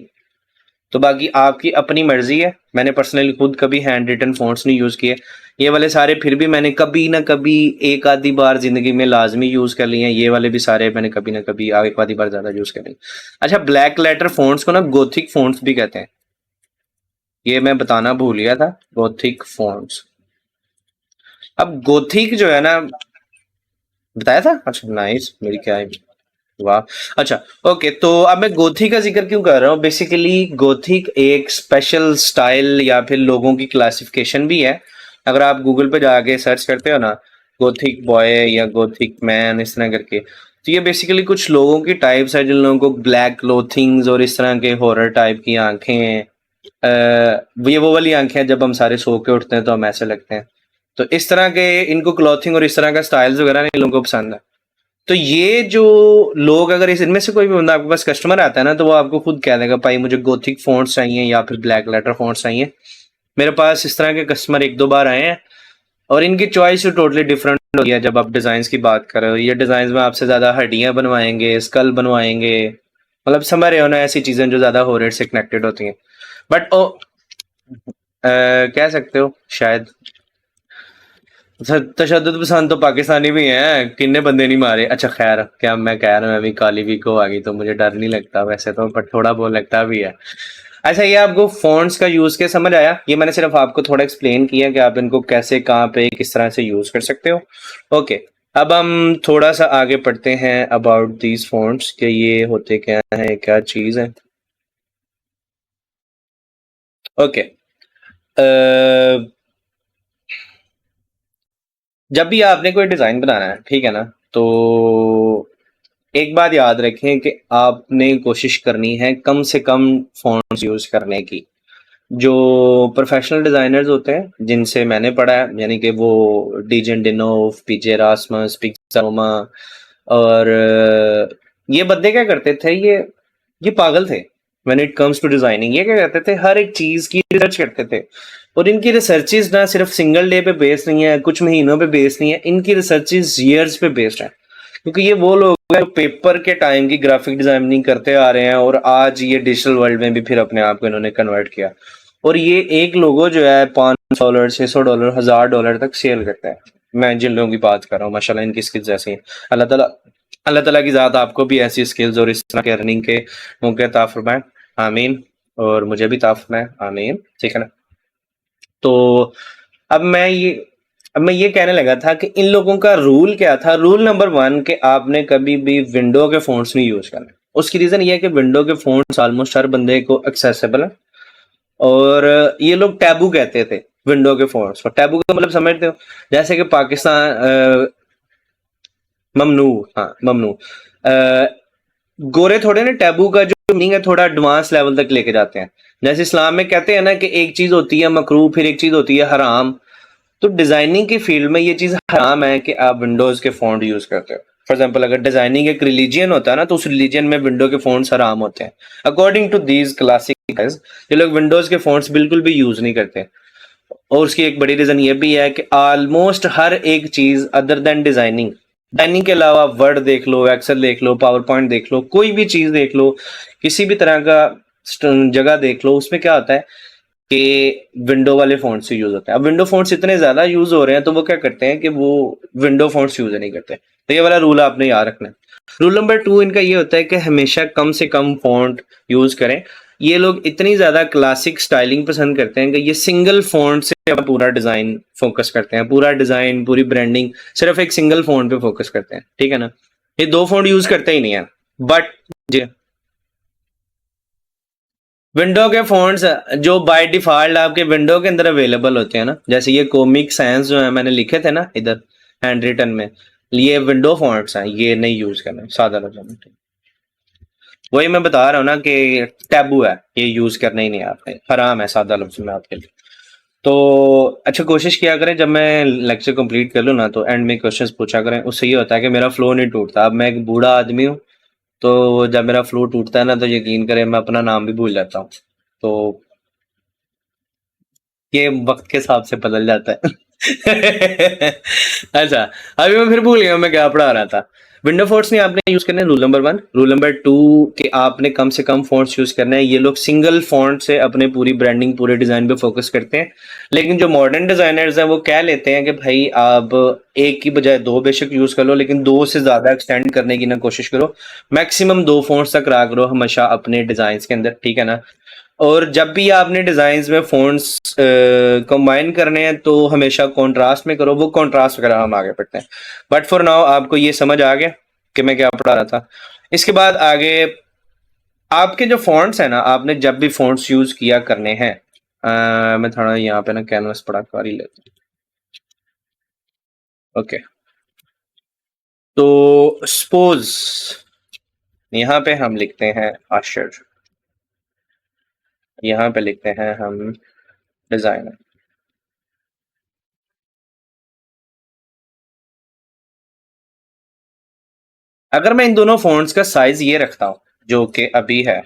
तो बाकी आपकी अपनी मर्जी है, मैंने पर्सनली खुद कभी हैंड रिटन फॉन्ट्स नहीं यूज किए। ये वाले सारे फिर भी मैंने कभी ना कभी एक आधी बार जिंदगी में लाजमी यूज कर लिए हैं। ये वाले भी सारे मैंने कभी ना कभी एक आधी बार ज्यादा यूज कर लिए। अच्छा, ब्लैक लेटर फॉन्ट्स को ना गोथिक फॉन्ट्स भी कहते हैं, ये मैं बताना भूल गया था, गोथिक फॉन्ट्स। अब गोथिक जो है ना, बताया था, अच्छा नाइस, मेरी क्या है, वाह। अच्छा, ओके, तो अब मैं गोथिक का जिक्र क्यों कर रहा हूँ, बेसिकली गोथिक एक स्पेशल स्टाइल या फिर लोगों की क्लासिफिकेशन भी है। अगर आप गूगल पे जाके सर्च करते हो ना, गोथिक बॉय या गोथिक मैन इस तरह करके, तो ये बेसिकली कुछ लोगों की टाइप्स है जिन लोगों को ब्लैक क्लोथिंग्स और इस तरह के हॉरर टाइप की आंखें, ये वो वाली आंखें हैं जब हम सारे सो के उठते हैं तो हम ऐसे लगते हैं। तो इस तरह के इनको क्लॉथिंग और इस तरह का स्टाइल्स वगैरह इन लोगों को पसंद है। तो ये जो लोग, अगर इस इनमें से कोई भी बंदा आपके पास कस्टमर आता है ना, तो वो आपको खुद कह देगा भाई मुझे गोथिक फॉन्ट्स चाहिए या फिर ब्लैक लेटर फॉन्ट्स चाहिए। मेरे पास इस तरह के कस्टमर एक दो बार आए हैं, और इनकी चॉइस तो टोटली डिफरेंट होती है। जब आप डिजाइन की बात कर रहे हो, ये डिजाइन में आपसे ज्यादा हड्डियां बनवाएंगे, स्कल बनवाएंगे, मतलब समझ रहे हो ना, ऐसी चीजें जो ज्यादा हॉरर से कनेक्टेड होती हैं। बट ओ कह सकते हो शायद, तशद्दुद पसंद तो पाकिस्तानी भी हैं, किन्ने बंदे नहीं मारे। अच्छा खैर, क्या मैं कह रहा हूँ, अभी काली वीक को आ गई तो मुझे डर नहीं लगता वैसे तो, पर थोड़ा बहुत लगता भी है। अच्छा, ये आपको फॉन्ट्स का यूज के समझ आया, ये मैंने सिर्फ आपको थोड़ा एक्सप्लेन किया कि आप इनको कैसे, कहाँ पे, किस तरह से यूज कर सकते हो। ओके, अब हम थोड़ा सा आगे पढ़ते हैं अबाउट दीज फॉन्ट्स, के ये होते क्या है, क्या चीज है। ओके, जब भी आपने कोई डिजाइन बनाना है, ठीक है ना, तो एक बात याद रखें कि आपने कोशिश करनी है कम से कम फ़ॉन्ट्स यूज़ करने की। जो प्रोफेशनल डिज़ाइनर्स होते हैं जिनसे मैंने पढ़ा है, यानी कि वो डीजेन डिनोव, पीजे रासमस, पिक्सारोमा, और ये बंदे क्या करते थे, ये पागल थे। When it comes to designing ये क्या करते थे, हर एक चीज की रिसर्च करते थे। और इनकी रिसर्चेज ना सिर्फ सिंगल डे पे बेस्ड नहीं है, कुछ महीनों पे बेस्ड नहीं है, इनकी रिसर्चेज ईयर्स पे बेस्ड है। क्योंकि ये वो लोग हैं जो पेपर के टाइम की ग्राफिक डिजाइनिंग करते आ रहे हैं, और आज ये डिजिटल वर्ल्ड में भी फिर अपने आप को इन्होंने कन्वर्ट किया। और ये एक लोगो जो है $500, $600, $1000 तक सेल करता है। मैं जिन लोगों की बात कर रहा हूँ, माशाल्लाह इनकी स्किल्स ऐसी हैं। अल्लाह ताला अल्लाह ताला की ज़ात आपको भी ऐसी स्किल्स और इस तरह के अर्निंग के मौके अता फरमाए, आमीन। और मुझे भी अता फरमाए, आमीन। ठीक है ना। तो अब मैं ये अब मैं ये कहने लगा था कि इन लोगों का रूल क्या था। रूल नंबर 1 कि आपने कभी भी विंडो के फ़ॉन्ट्स नहीं यूज़ करने। उसकी रीज़न ये है कि विंडो के फ़ॉन्ट्स ऑलमोस्ट हर बंदे को एक्सेसिबल है, और ये लोग टैबू कहते थे विंडो के फ़ॉन्ट्स को। टैबू का मतलब समझते हो? जैसे कि पाकिस्तान ममनू, हाँ ममनू। गोरे थोड़े ना टैबू का जो मीनिंग है थोड़ा एडवांस लेवल तक लेके जाते हैं। जैसे इस्लाम में कहते हैं ना कि एक चीज होती है मकरूह, फिर एक चीज होती है हराम। तो डिजाइनिंग की फील्ड में ये चीज हराम है कि आप विंडोज के फॉन्ट यूज करते हो। फॉर एग्जाम्पल, अगर डिजाइनिंग एक रिलीजियन होता है ना, तो उस रिलीजियन में विंडो के फॉन्ट्स हराम होते हैं अकॉर्डिंग टू दीज क्लासिक। ये लोग विंडोज के फॉन्ट्स बिल्कुल भी यूज नहीं करते। और उसकी एक बड़ी रीजन ये भी है कि ऑलमोस्ट हर एक चीज अदर देन डिजाइनिंग के अलावा वर्ड देख लो, एक्सेल देख लो, पावर पॉइंट देख लो, कोई भी चीज देख लो, किसी भी तरह का जगह देख लो, उसमें क्या होता है कि विंडो वाले फॉन्ट से यूज होता है। अब विंडो फॉन्ट्स इतने ज्यादा यूज हो रहे हैं तो वो क्या करते हैं कि वो विंडो फॉन्ट्स यूज नहीं करते। तो ये वाला रूल आपने याद रखना है। रूल नंबर 2 इनका ये होता है कि हमेशा कम से कम फॉन्ट यूज करें। ये लोग इतनी ज्यादा क्लासिक स्टाइलिंग पसंद करते हैं कि ये सिंगल फॉन्ट से पूरा डिजाइन फोकस करते हैं, पूरा डिजाइन, पूरी ब्रांडिंग सिर्फ एक सिंगल फॉन्ट पे फोकस करते हैं। ठीक है ना। ये दो फॉन्ट यूज करते ही नहीं है। बट विंडो के फॉन्ट्स जो बाय डिफॉल्ट आपके विंडो के अंदर अवेलेबल होते हैं ना, जैसे ये कॉमिक साइंस जो है मैंने लिखे थे ना इधर हैंड रिटन में, ये विंडो फॉन्ट्स हैं, ये नहीं यूज करना सादा लफ्जों में। वही मैं बता रहा हूँ ना कि टैबू है, ये यूज करना ही नहीं है आपने, हराम है सादा लफ्जों में आपके लिए। तो अच्छा, कोशिश किया करें जब मैं लेक्चर कंप्लीट कर लूँ ना, तो एंड में क्वेश्चंस पूछा करें। उससे ये होता है कि मेरा फ्लो नहीं टूटता। अब मैं एक बूढ़ा आदमी हूँ, तो जब मेरा फ्लो टूटता है ना, तो यकीन करें मैं अपना नाम भी भूल जाता हूँ। तो ये वक्त के हिसाब से बदल जाता है। अच्छा, अभी मैं फिर भूल गया मैं क्या पढ़ा रहा था। विंडो फोर्ट्स नहीं आपने यूज करना है, रूल नंबर 1। रूल नंबर 2 कि आपने कम से कम फॉन्ट्स यूज करना है। ये लोग सिंगल फॉन्ट से अपने पूरी ब्रांडिंग, पूरे डिजाइन पे फोकस करते हैं। लेकिन जो मॉडर्न डिजाइनर्स हैं वो कह लेते हैं कि भाई आप एक की बजाय दो बेशक यूज कर लो, लेकिन दो से ज्यादा एक्सटेंड करने की ना कोशिश करो। मैक्सिमम दो फॉन्ट्स तक रहा करो हमेशा अपने डिजाइन के अंदर। ठीक है ना। और जब भी आपने डिजाइन में फोन्ट्स कंबाइन करने हैं तो हमेशा कॉन्ट्रास्ट में करो। वो कॉन्ट्रास्ट वगैरह हम आगे पढ़ते हैं। बट फॉर नाउ आपको ये समझ आ गया कि मैं क्या पढ़ा रहा था। इसके बाद आगे आपके जो फॉन्ट्स हैं ना, आपने जब भी फॉन्ट्स यूज किया करने हैं, मैं थोड़ा यहाँ पे ना कैनवस पड़ा कर ही लेता हूँ। ओके, तो सपोज यहाँ पे हम लिखते हैं आशिर, यहाँ पे लिखते हैं हम डिजाइनर। अगर मैं इन दोनों फॉन्ट्स का साइज ये रखता हूँ जो कि अभी है,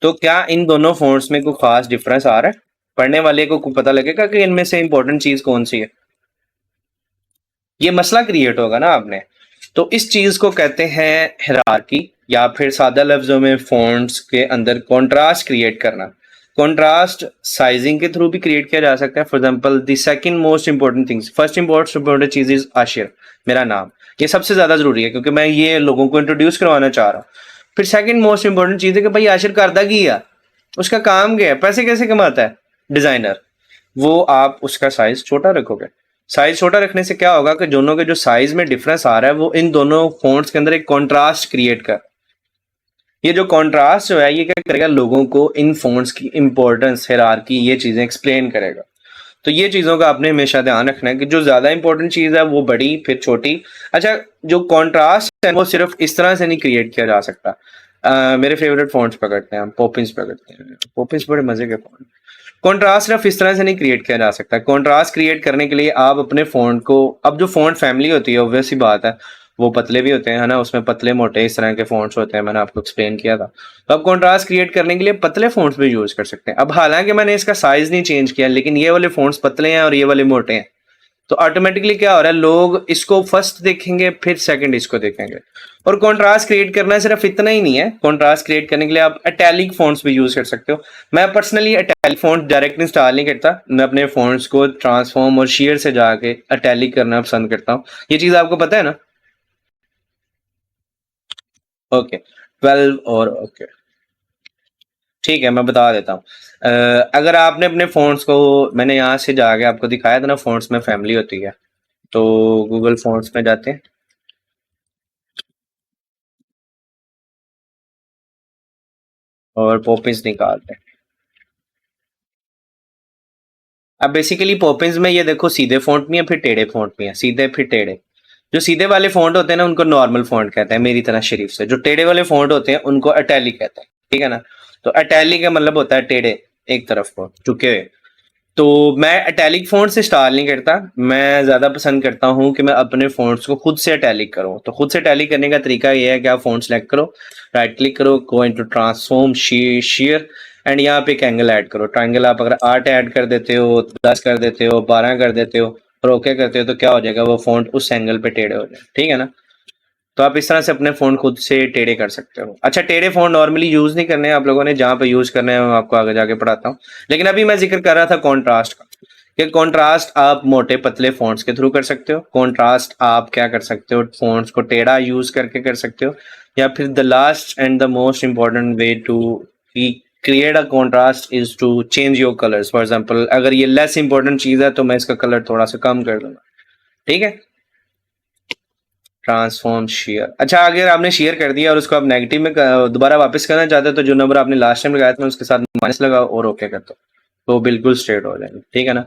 तो क्या इन दोनों फॉन्ट्स में कोई खास डिफरेंस आ रहा है? पढ़ने वाले को पता लगेगा कि इनमें से इंपॉर्टेंट चीज कौन सी है? ये मसला क्रिएट होगा ना आपने। तो इस चीज को कहते हैं हायरार्की, या फिर सादा लफ्जों में फॉन्ट्स के अंदर कॉन्ट्रास्ट क्रिएट करना। कॉन्ट्रास्ट साइजिंग के थ्रू भी क्रिएट किया जा सकता है। For example, the second most important things, first important चीज इज आशिर, मेरा नाम। ये सबसे ज्यादा जरूरी है क्योंकि मैं ये लोगों को इंट्रोड्यूस करवाना चाह रहा हूँ। फिर सेकंड मोस्ट इंपॉर्टेंट चीज है कि भाई आशिर करता की है, उसका काम क्या है, पैसे कैसे कमाता है, डिजाइनर। वो आप उसका साइज छोटा रखोगे। साइज छोटा रखने से क्या होगा कि दोनों के जो साइज में डिफरेंस आ रहा है वो इन दोनों फॉन्ट्स के अंदर एक कॉन्ट्रास्ट क्रिएट कर, ये जो कॉन्ट्रास्ट जो है ये क्या करेगा, लोगों को इन फॉन्ट्स की इंपॉर्टेंस, हायरार्की, ये चीजें एक्सप्लेन करेगा। तो ये चीज़ों का आपने हमेशा ध्यान रखना है कि जो ज़्यादा इंपॉर्टेंट चीज़ है वो बड़ी, फिर छोटी। अच्छा, जो कॉन्ट्रास्ट है वो सिर्फ इस तरह से नहीं क्रिएट किया जा सकता। मेरे फेवरेट फ़ॉन्ट्स पकड़ते हैं हम, पॉपिंस पकड़ते हैं। पॉपिंस बड़े मज़े के फ़ॉन्ट। कॉन्ट्रास्ट सिर्फ इस तरह से नहीं क्रिएट किया जा सकता। कॉन्ट्रास्ट क्रिएट करने के लिए आप अपने फ़ॉन्ट को, अब जो फ़ॉन्ट फैमिली होती है ऑब्वियस सी बात है, वो पतले भी होते हैं, है ना? उसमें पतले मोटे इस तरह के फ़ॉन्ट्स होते हैं, मैंने आपको एक्सप्लेन किया था। तो आप कॉन्ट्रास्ट क्रिएट करने के लिए पतले फ़ॉन्ट्स भी यूज़ कर सकते हैं। अब हालाँकि मैंने इसका साइज़ नहीं चेंज किया, लेकिन ये वाले फ़ॉन्ट्स पतले हैं और ये वाले मोटे हैं। तो ऑटोमेटिकली क्या हो रहा है, लोग इसको फर्स्ट देखेंगे, फिर सेकंड इसको देखेंगे। और कॉन्ट्रास्ट क्रिएट करना सिर्फ इतना ही नहीं है, कॉन्ट्रास्ट क्रिएट करने के लिए आप इटैलिक फॉन्ट्स भी यूज कर सकते हो। मैं personally italic font direct install नहीं करता, मैं अपने फॉन्ट्स को ट्रांसफॉर्म और शेयर से जाके इटैलिक करना पसंद करता हूँ। ये चीज आपको पता है ना? ओके, 12 और ओके, ठीक है, मैं बता देता हूँ। अगर आपने अपने फ़ॉन्ट्स को, मैंने यहाँ से जाके आपको दिखाया था ना, फ़ॉन्ट्स में फैमिली होती है, तो गूगल फ़ॉन्ट्स में जाते हैं और पॉपिंस निकालते हैं। अब बेसिकली पॉपिंस में ये देखो, सीधे फ़ॉन्ट भी है, फिर टेढ़े फ़ॉन्ट भी है, सीधे फिर टेढ़े। जो सीधे वाले फ़ॉन्ट होते हैं ना, उनको नॉर्मल फ़ॉन्ट कहते हैं, मेरी तरह शरीफ से। जो टेढ़े वाले फ़ॉन्ट होते हैं उनको इटैलिक कहते हैं, ठीक है ना? तो इटैलिक का मतलब होता है टेढ़े, एक तरफ को झुके हुए। तो मैं इटैलिक फ़ॉन्ट से स्टाइल नहीं करता, मैं ज़्यादा पसंद करता हूँ कि मैं अपने फ़ॉन्ट्स को खुद से इटैलिक करूँ। तो खुद से इटैलिक करने का तरीका ये है कि आप फ़ॉन्ट सेलेक्ट करो, राइट क्लिक करो, go into transform share, and यहाँ पे एक एंगल ऐड करो। ट्रायंगल आप अगर 8 ऐड कर देते हो, 10 कर देते हो, 12 कर देते हो और ओके करते हो, तो क्या हो जाएगा, वो फ़ॉन्ट उस एंगल पे टेढ़े हो जाए, ठीक है ना? तो आप इस तरह से अपने फ़ॉन्ट खुद से टेढ़े कर सकते हो। अच्छा, टेढ़े फ़ॉन्ट नॉर्मली यूज़ नहीं करने हैं आप लोगों ने, जहाँ पे यूज़ करने हैं मैं आपको आगे जाके पढ़ाता हूँ। लेकिन अभी मैं ज़िक्र कर रहा था कॉन्ट्रास्ट का, कि कॉन्ट्रास्ट आप मोटे पतले फ़ॉन्ट्स के थ्रू कर सकते हो। कॉन्ट्रास्ट आप क्या कर सकते हो, फ़ॉन्ट्स को टेढ़ा यूज़ करके कर सकते हो। या फिर the last and the most important way to create a contrast is to change your colours. For example, अगर ये लेस इंपॉर्टेंट चीज़ है तो मैं इसका कलर थोड़ा सा कम कर दूंगा, ठीक है? Transform share. अच्छा, अगर आपने शेयर कर दिया और उसको आप नेगेटिव में दोबारा वापस करना चाहते हो, तो जो नंबर आपने लास्ट टाइम लगाया था उसके साथ माइनस लगाओ और ओके कर दो, तो बिल्कुल स्ट्रेट हो जाएंगे, ठीक है ना?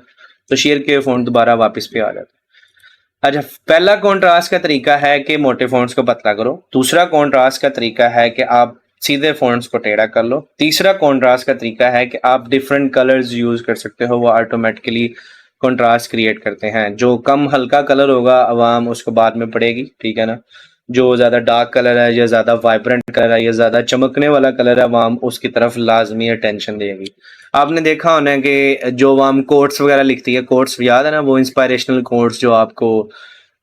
तो शेयर के फॉन्ट दोबारा वापस पे आ जाते हैं। अच्छा, पहला कॉन्ट्रास्ट का तरीका है कि मोटे फॉन्ट्स को पतला करो। दूसरा कॉन्ट्रास्ट का तरीका है कि आप सीधे फॉन्ट्स को टेढ़ा कर लो। तीसरा कॉन्ट्रास्ट का तरीका है कि आप डिफरेंट कलर्स यूज कर सकते हो, वो ऑटोमेटिकली कॉन्ट्रास्ट क्रिएट करते हैं। जो कम हल्का कलर होगा आवाम उसको बाद में पड़ेगी, ठीक है ना? जो ज़्यादा डार्क कलर है या ज़्यादा वाइब्रेंट कलर है या ज़्यादा चमकने वाला कलर है, आवाम उसकी तरफ लाजमी अटेंशन देगी। आपने देखा होना है कि जो आवाम कोट्स वगैरह लिखती है, कोट्स याद है ना, वो इंस्पायरेशनल कोट्स जो आपको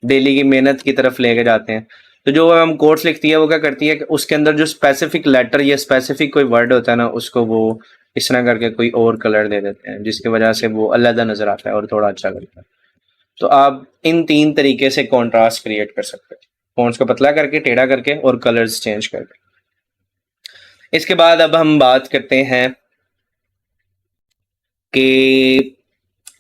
डेली की मेहनत की तरफ लेके जाते हैं। तो जो हम कोट्स लिखती है वो क्या करती है कि उसके अंदर जो स्पेसिफिक लेटर या स्पेसिफिक कोई वर्ड होता है ना, उसको वो इस तरह करके कोई और कलर दे देते हैं, जिसकी वजह से वो अलग नजर आता है और थोड़ा अच्छा लगता है। तो आप इन 3 तरीके से कॉन्ट्रास्ट क्रिएट कर सकते हैं, फॉन्ट्स को पतला करके, टेढ़ा करके और कलर्स चेंज करके। इसके बाद अब हम बात करते हैं कि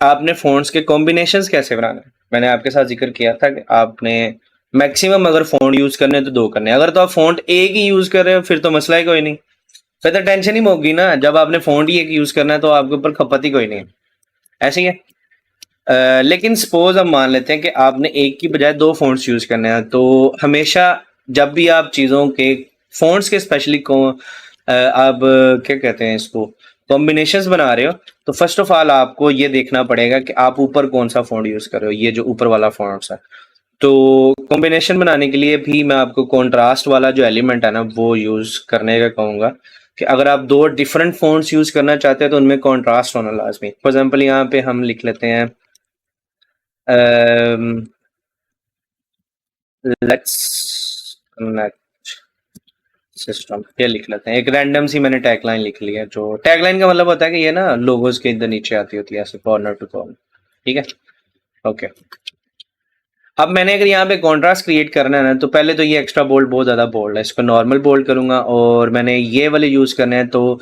आपने फॉन्ट्स के कॉम्बिनेशंस कैसे बनाने हैं। मैंने आपके साथ जिक्र किया था कि आपने मैक्सिमम अगर फॉन्ट यूज करने हैं तो 2 करने हैं। अगर तो आप फॉन्ट एक ही यूज कर रहे हो फिर तो मसला ही कोई नहीं, फिर तो टेंशन ही होगी ना। जब आपने फॉन्ट ही एक यूज करना है तो आपके ऊपर खपत ही कोई नहीं है, ऐसे ही है। लेकिन सपोज हम मान लेते हैं कि आपने एक की बजाय 2 फॉन्ट्स यूज करने हैं, तो हमेशा जब भी आप चीज़ों के फॉन्ट्स के स्पेशली को आप क्या कहते हैं इसको, कॉम्बिनेशंस बना रहे हो, तो फर्स्ट ऑफ ऑल आपको ये देखना पड़ेगा कि आप ऊपर कौन सा फॉन्ट यूज कर रहे हो, ये जो ऊपर वाला फॉन्ट्स है। तो कॉम्बिनेशन बनाने के लिए भी मैं आपको कॉन्ट्रास्ट वाला जो एलिमेंट है ना वो यूज करने का कहूंगा, कि अगर आप 2 डिफरेंट फॉन्ट्स यूज करना चाहते हैं तो उनमें कॉन्ट्रास्ट होना लाजमी। फॉर एग्जाम्पल, यहाँ पे हम लिख लेते हैं लेट्स कनेक्ट सिस्टम, ये लिख लेते हैं। एक रैंडम सी मैंने टैगलाइन लिख ली है। जो टैगलाइन का मतलब होता है कि ये ना लोगोस के इधर नीचे आती होती है ऐसे कॉर्नर टू कॉर्नर, ठीक है? ओके। अब मैंने अगर यहाँ पे कॉन्ट्रास्ट क्रिएट करना है ना, तो पहले तो ये एक्स्ट्रा बोल्ड बहुत ज्यादा बोल्ड है, इसको नॉर्मल बोल्ड करूंगा। और मैंने ये वाले यूज करने हैं, तो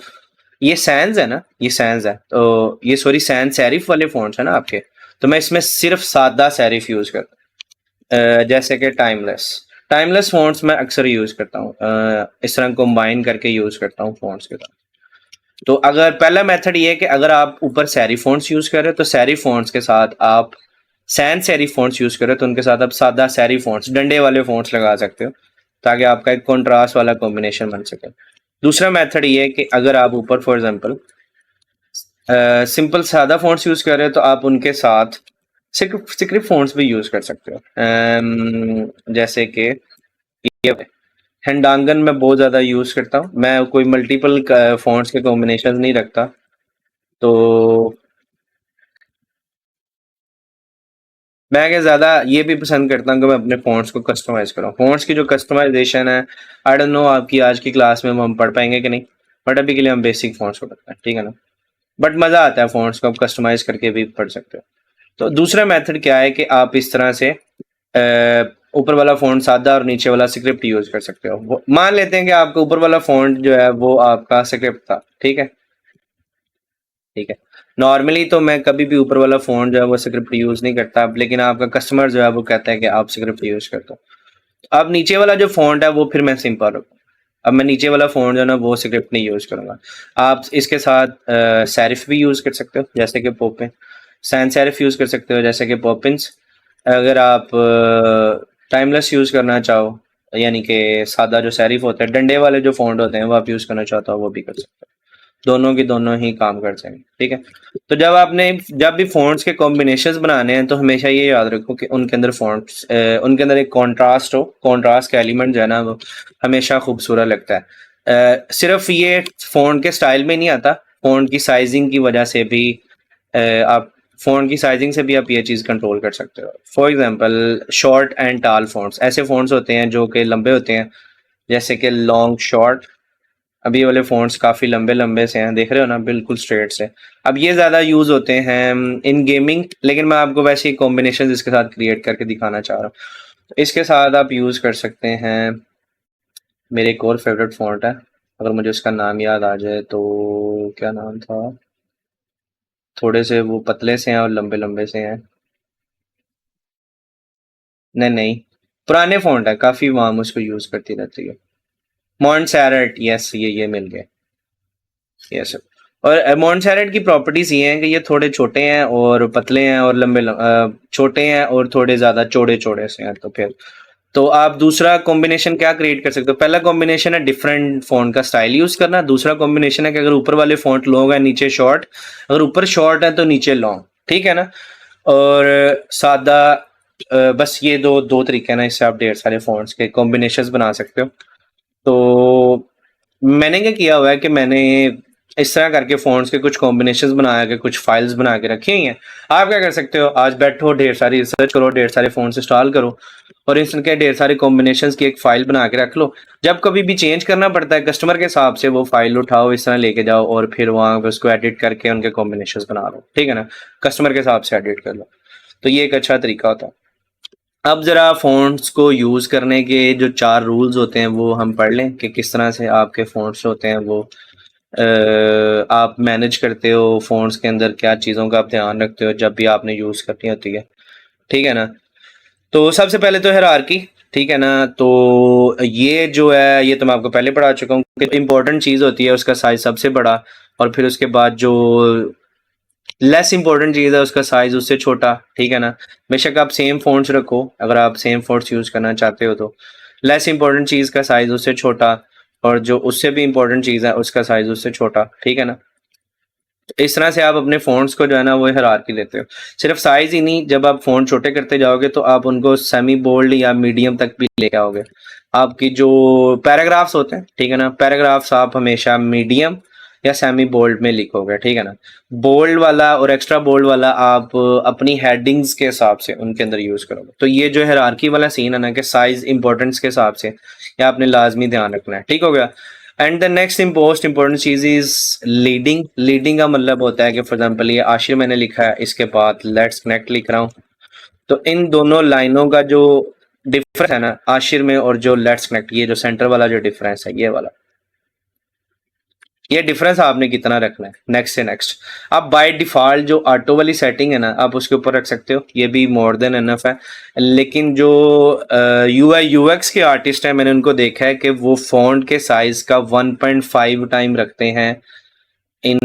ये सैंस है ना, ये सैंस है, तो ये सॉरी सैंस सेरिफ वाले फॉन्ट्स है ना आपके, तो मैं इसमें सिर्फ सादा सेरिफ यूज करता हूँ। जैसे कि टाइमलेस, टाइमलेस फॉन्ट्स मैं अक्सर यूज करता हूँ, इस तरह कंबाइन करके यूज करता हूँ फॉन्ट्स के साथ। तो अगर पहला मेथड ये है कि अगर आप ऊपर सेरिफ फ़ॉन्ट्स यूज़ कर रहे हो तो सेरिफ फ़ॉन्ट्स के साथ आप सैन सेरिफ फ़ॉन्ट्स यूज़ कर रहे हो तो उनके साथ आप सादा सेरिफ फ़ॉन्ट्स डंडे वाले फ़ॉन्ट्स लगा सकते हो ताकि आपका एक कॉन्ट्रास्ट वाला कॉम्बिनेशन बन सके। दूसरा मेथड ये है कि अगर आप ऊपर फॉर एग्जांपल सिंपल सादा फ़ॉन्ट्स यूज़ कर रहे हो तो आप उनके साथ स्क्रिप्ट फ़ॉन्ट्स भी यूज़ कर सकते हो। जैसे कि ये हैंडांगन मैं बहुत ज़्यादा यूज़ करता हूँ। मैं कोई मल्टीपल फ़ॉन्ट्स के कॉम्बिनेशन नहीं रखता। तो मैं क्या ज़्यादा ये भी पसंद करता हूँ कि मैं अपने फ़ॉन्ट्स को कस्टमाइज़ करूँ। फ़ॉन्ट्स की जो कस्टमाइज़ेशन है, आई डोंट नो आपकी आज की क्लास में हम पढ़ पाएँगे कि नहीं, बट अभी के लिए हम बेसिक फ़ॉन्ट्स को पढ़ते हैं, ठीक है ना? बट मज़ा आता है फ़ॉन्ट्स को आप कस्टमाइज़ करके भी पढ़ सकते हो। तो दूसरा मेथड क्या है कि आप इस तरह से ऊपर वाला फ़ॉन्ट सादा और नीचे वाला स्क्रिप्ट यूज़ कर सकते हो। मान लेते हैं कि आपका ऊपर वाला फ़ॉन्ट जो है वो आपका स्क्रिप्ट था, ठीक है? ठीक है। नॉर्मली तो मैं कभी भी ऊपर वाला फ़ॉन्ट जो है वो स्क्रिप्ट यूज़ नहीं करता, लेकिन आपका कस्टमर जो है वो कहता है कि आप स्क्रिप्ट यूज़ करते हो। अब नीचे वाला जो फ़ॉन्ट है वो फिर मैं सिंपल रखूँ। अब मैं नीचे वाला फ़ॉन्ट जो है ना वो स्क्रिप्ट नहीं यूज़ करूँगा। आप इसके साथ सेरिफ भी यूज़ कर सकते हो जैसे कि पोपिन, सैन सेरिफ यूज़ कर सकते हो जैसे कि पॉपिंस। अगर आप टाइमलेस यूज़ करना चाहो यानी कि सादा जो सेरिफ होता है, डंडे वाले जो फ़ॉन्ट होते हैं वो आप यूज़ करना चाहते हो वो भी कर सकते हो। दोनों की दोनों ही काम कर जाएंगे, ठीक है। तो जब भी फ़ॉन्ट्स के कॉम्बिनेशंस बनाने हैं तो हमेशा ये याद रखो कि उनके अंदर फ़ॉन्ट्स उनके अंदर एक कॉन्ट्रास्ट हो। कॉन्ट्रास्ट का एलिमेंट जो है ना वो हमेशा खूबसूरत लगता है। सिर्फ ये फ़ॉन्ट के स्टाइल में नहीं आता, फ़ॉन्ट की साइजिंग की वजह से भी आप फ़ॉन्ट की साइजिंग से भी आप ये चीज़ कंट्रोल कर सकते हो। फॉर एग्जांपल शॉर्ट एंड टाल फ़ॉन्ट्स, ऐसे फ़ॉन्ट्स होते हैं जो कि लंबे होते हैं जैसे कि लॉन्ग, शॉर्ट। अब ये वाले फ़ॉन्ट्स काफ़ी लंबे-लंबे से हैं, देख रहे हो ना बिल्कुल स्ट्रेट से। अब ये ज़्यादा यूज़ होते हैं इन गेमिंग, लेकिन मैं आपको वैसे ही कॉम्बिनेशंस इसके साथ क्रिएट करके दिखाना चाह रहा हूँ। तो इसके साथ आप यूज़ कर सकते हैं, मेरे एक और फ़ेवरेट फ़ॉन्ट है, अगर मुझे उसका नाम याद आ जाए तो क्या नाम था? थोड़े से वो पतले से हैं और लंबे-लंबे से हैं। नहीं, पुराने फ़ॉन्ट है, काफ़ी माम उसको यूज़ करती रहती है। मॉन्टसेरेट, यस ये मिल गए। यस। और मॉन्टसेरेट की प्रॉपर्टीज ये हैं कि ये थोड़े छोटे हैं और पतले हैं और छोटे हैं और थोड़े ज्यादा चौड़े चौड़े से हैं। तो फिर तो आप दूसरा कॉम्बिनेशन क्या क्रिएट कर सकते हो? पहला कॉम्बिनेशन है डिफरेंट फॉन्ट का स्टाइल यूज करना। दूसरा कॉम्बिनेशन है कि अगर ऊपर वाले फॉन्ट लॉन्ग है नीचे शॉर्ट, अगर ऊपर शॉर्ट है तो नीचे लॉन्ग, ठीक है ना। और सादा बस ये दो तरीके हैं ना, इससे आप ढेर सारे फॉन्ट्स के कॉम्बिनेशंस बना सकते हो। तो मैंने क्या किया हुआ है कि मैंने इस तरह करके फ़ॉन्ट्स के कुछ कॉम्बिनेशंस बना के कुछ फाइल्स बना के रखी हुई हैं। आप क्या कर सकते हो, आज बैठो ढेर सारी रिसर्च करो, ढेर सारे फ़ॉन्ट्स इंस्टॉल करो और इनके ढेर सारे कॉम्बिनेशंस की एक फ़ाइल बना के रख लो। जब कभी भी चेंज करना पड़ता है कस्टमर के हिसाब से वो फ़ाइल उठाओ, इस तरह लेके जाओ और फिर वहाँ पे उसको एडिट करके उनके कॉम्बिनेशंस बना लो, ठीक है ना। कस्टमर के हिसाब से एडिट कर लो, तो ये एक अच्छा तरीका होता है। अब ज़रा फ़ॉन्ट्स को यूज़ करने के जो 4 रूल्स होते हैं वो हम पढ़ लें कि किस तरह से आपके फ़ॉन्ट्स होते हैं वो आप मैनेज करते हो। फ़ॉन्ट्स के अंदर क्या चीज़ों का आप ध्यान रखते हो जब भी आपने यूज़ करनी होती है, ठीक है ना। तो सबसे पहले तो हायरार्की, ठीक है ना। तो ये जो है ये तो मैं आपको पहले पढ़ा चुका हूँ कि इम्पोर्टेंट चीज़ होती है उसका साइज़ सबसे बड़ा, और फिर उसके बाद जो लेस इंपॉर्टेंट चीज़ है उसका साइज उससे छोटा, ठीक है ना। बेशक आप सेम फ़ॉन्ट्स रखो, अगर आप सेम फ़ॉन्ट्स यूज़ करना चाहते हो तो लेस इंपॉर्टेंट चीज़ का साइज उससे छोटा और जो उससे भी इंपॉर्टेंट चीज़ है उसका साइज उससे छोटा, ठीक है ना। तो इस तरह से आप अपने फ़ॉन्ट्स को जो है ना वो हायरार्की देते हो। सिर्फ साइज ही नहीं, जब आप फ़ॉन्ट छोटे करते जाओगे तो आप उनको सेमी बोल्ड या मीडियम तक भी लेके आओगे। आपकी जो पैराग्राफ्स होते हैं, ठीक है ना, पैराग्राफ्स आप हमेशा मीडियम या सेमी बोल्ड में लिखोगे, ठीक है ना। बोल्ड वाला और एक्स्ट्रा बोल्ड वाला आप अपनी हेडिंग्स के हिसाब से उनके अंदर यूज करोगे। तो ये जो हायरार्की वाला सीन है ना कि साइज इंपॉर्टेंस के हिसाब से ये आपने लाजमी ध्यान रखना है, ठीक हो गया। And the next most important चीज इज लीडिंग। लीडिंग का मतलब होता है कि फॉर एग्जाम्पल ये आशिर मैंने लिखा है, इसके बाद लेट्स कनेक्ट लिख रहा हूँ, तो इन दोनों लाइनों का जो डिफरेंस है ना आशिर में और जो लेट्स कनेक्ट, ये जो सेंटर वाला जो डिफरेंस है ये वाला, ये डिफरेंस आपने कितना रखना है नेक्स्ट से नेक्स्ट। आप बाय डिफॉल्ट जो ऑटो वाली सेटिंग है ना आप उसके ऊपर रख सकते हो, ये भी मोर देन एनफ है। लेकिन जो यूआई यूएक्स के आर्टिस्ट हैं मैंने उनको देखा है कि वो फॉन्ट के साइज का 1.5 टाइम रखते हैं इन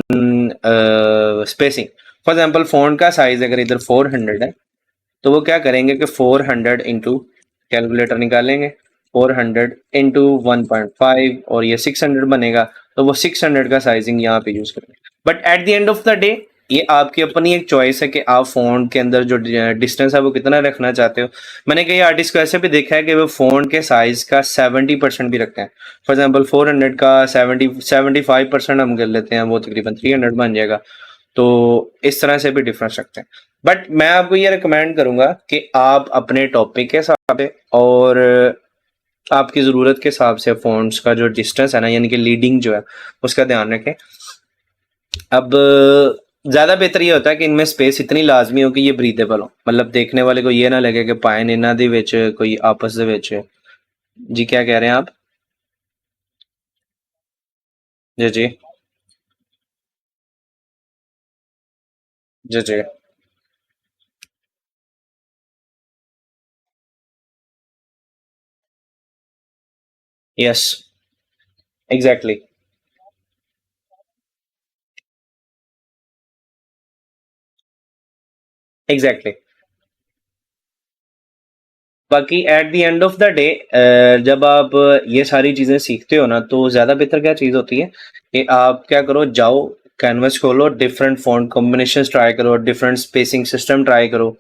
स्पेसिंग। फॉर एग्जांपल फ़ॉन्ट का साइज अगर इधर 400 है तो वो क्या करेंगे कि 400 इंटू कैलकुलेटर निकालेंगे, 400 इंटू 1.5 और ये 600 बनेगा, तो वो 600 का साइजिंग यहाँ पे यूज करेंगे। But at the end of the day ये आपकी अपनी एक चॉइस है कि आप फोन के अंदर जो डिस्टेंस है वो कितना रखना चाहते हो। मैंने कई आर्टिस्ट को ऐसे भी देखा है कि वो फोन के साइज का 70% भी रखते हैं। फॉर एग्जाम्पल 400 का 75% हम कर लेते हैं, वो तकरीबन 300 बन जाएगा। तो इस तरह से भी डिफरेंस रखते हैं। बट मैं आपको ये रिकमेंड करूंगा कि आप अपने टॉपिक के हिसाब से और आपकी ज़रूरत के हिसाब से फ़ॉन्ट्स का जो डिस्टेंस है ना, यानी कि लीडिंग जो है उसका ध्यान रखें। अब ज़्यादा बेहतर ये होता है कि इनमें स्पेस इतनी लाजमी हो कि ये ब्रीदेबल हो, मतलब देखने वाले को ये ना लगे कि पाए इन्हां दे विच कोई आपस दे विच। जी क्या कह रहे हैं आप? जी जी जी जी। Yes, exactly exactly. बाकी at the end of the day जब आप ये सारी चीज़ें सीखते हो ना, तो ज़्यादा बेहतर क्या चीज़ होती है कि आप क्या करो, जाओ कैनवस खोलो, डिफरेंट फॉन्ट कॉम्बिनेशंस ट्राई करो, डिफरेंट स्पेसिंग सिस्टम ट्राई करो,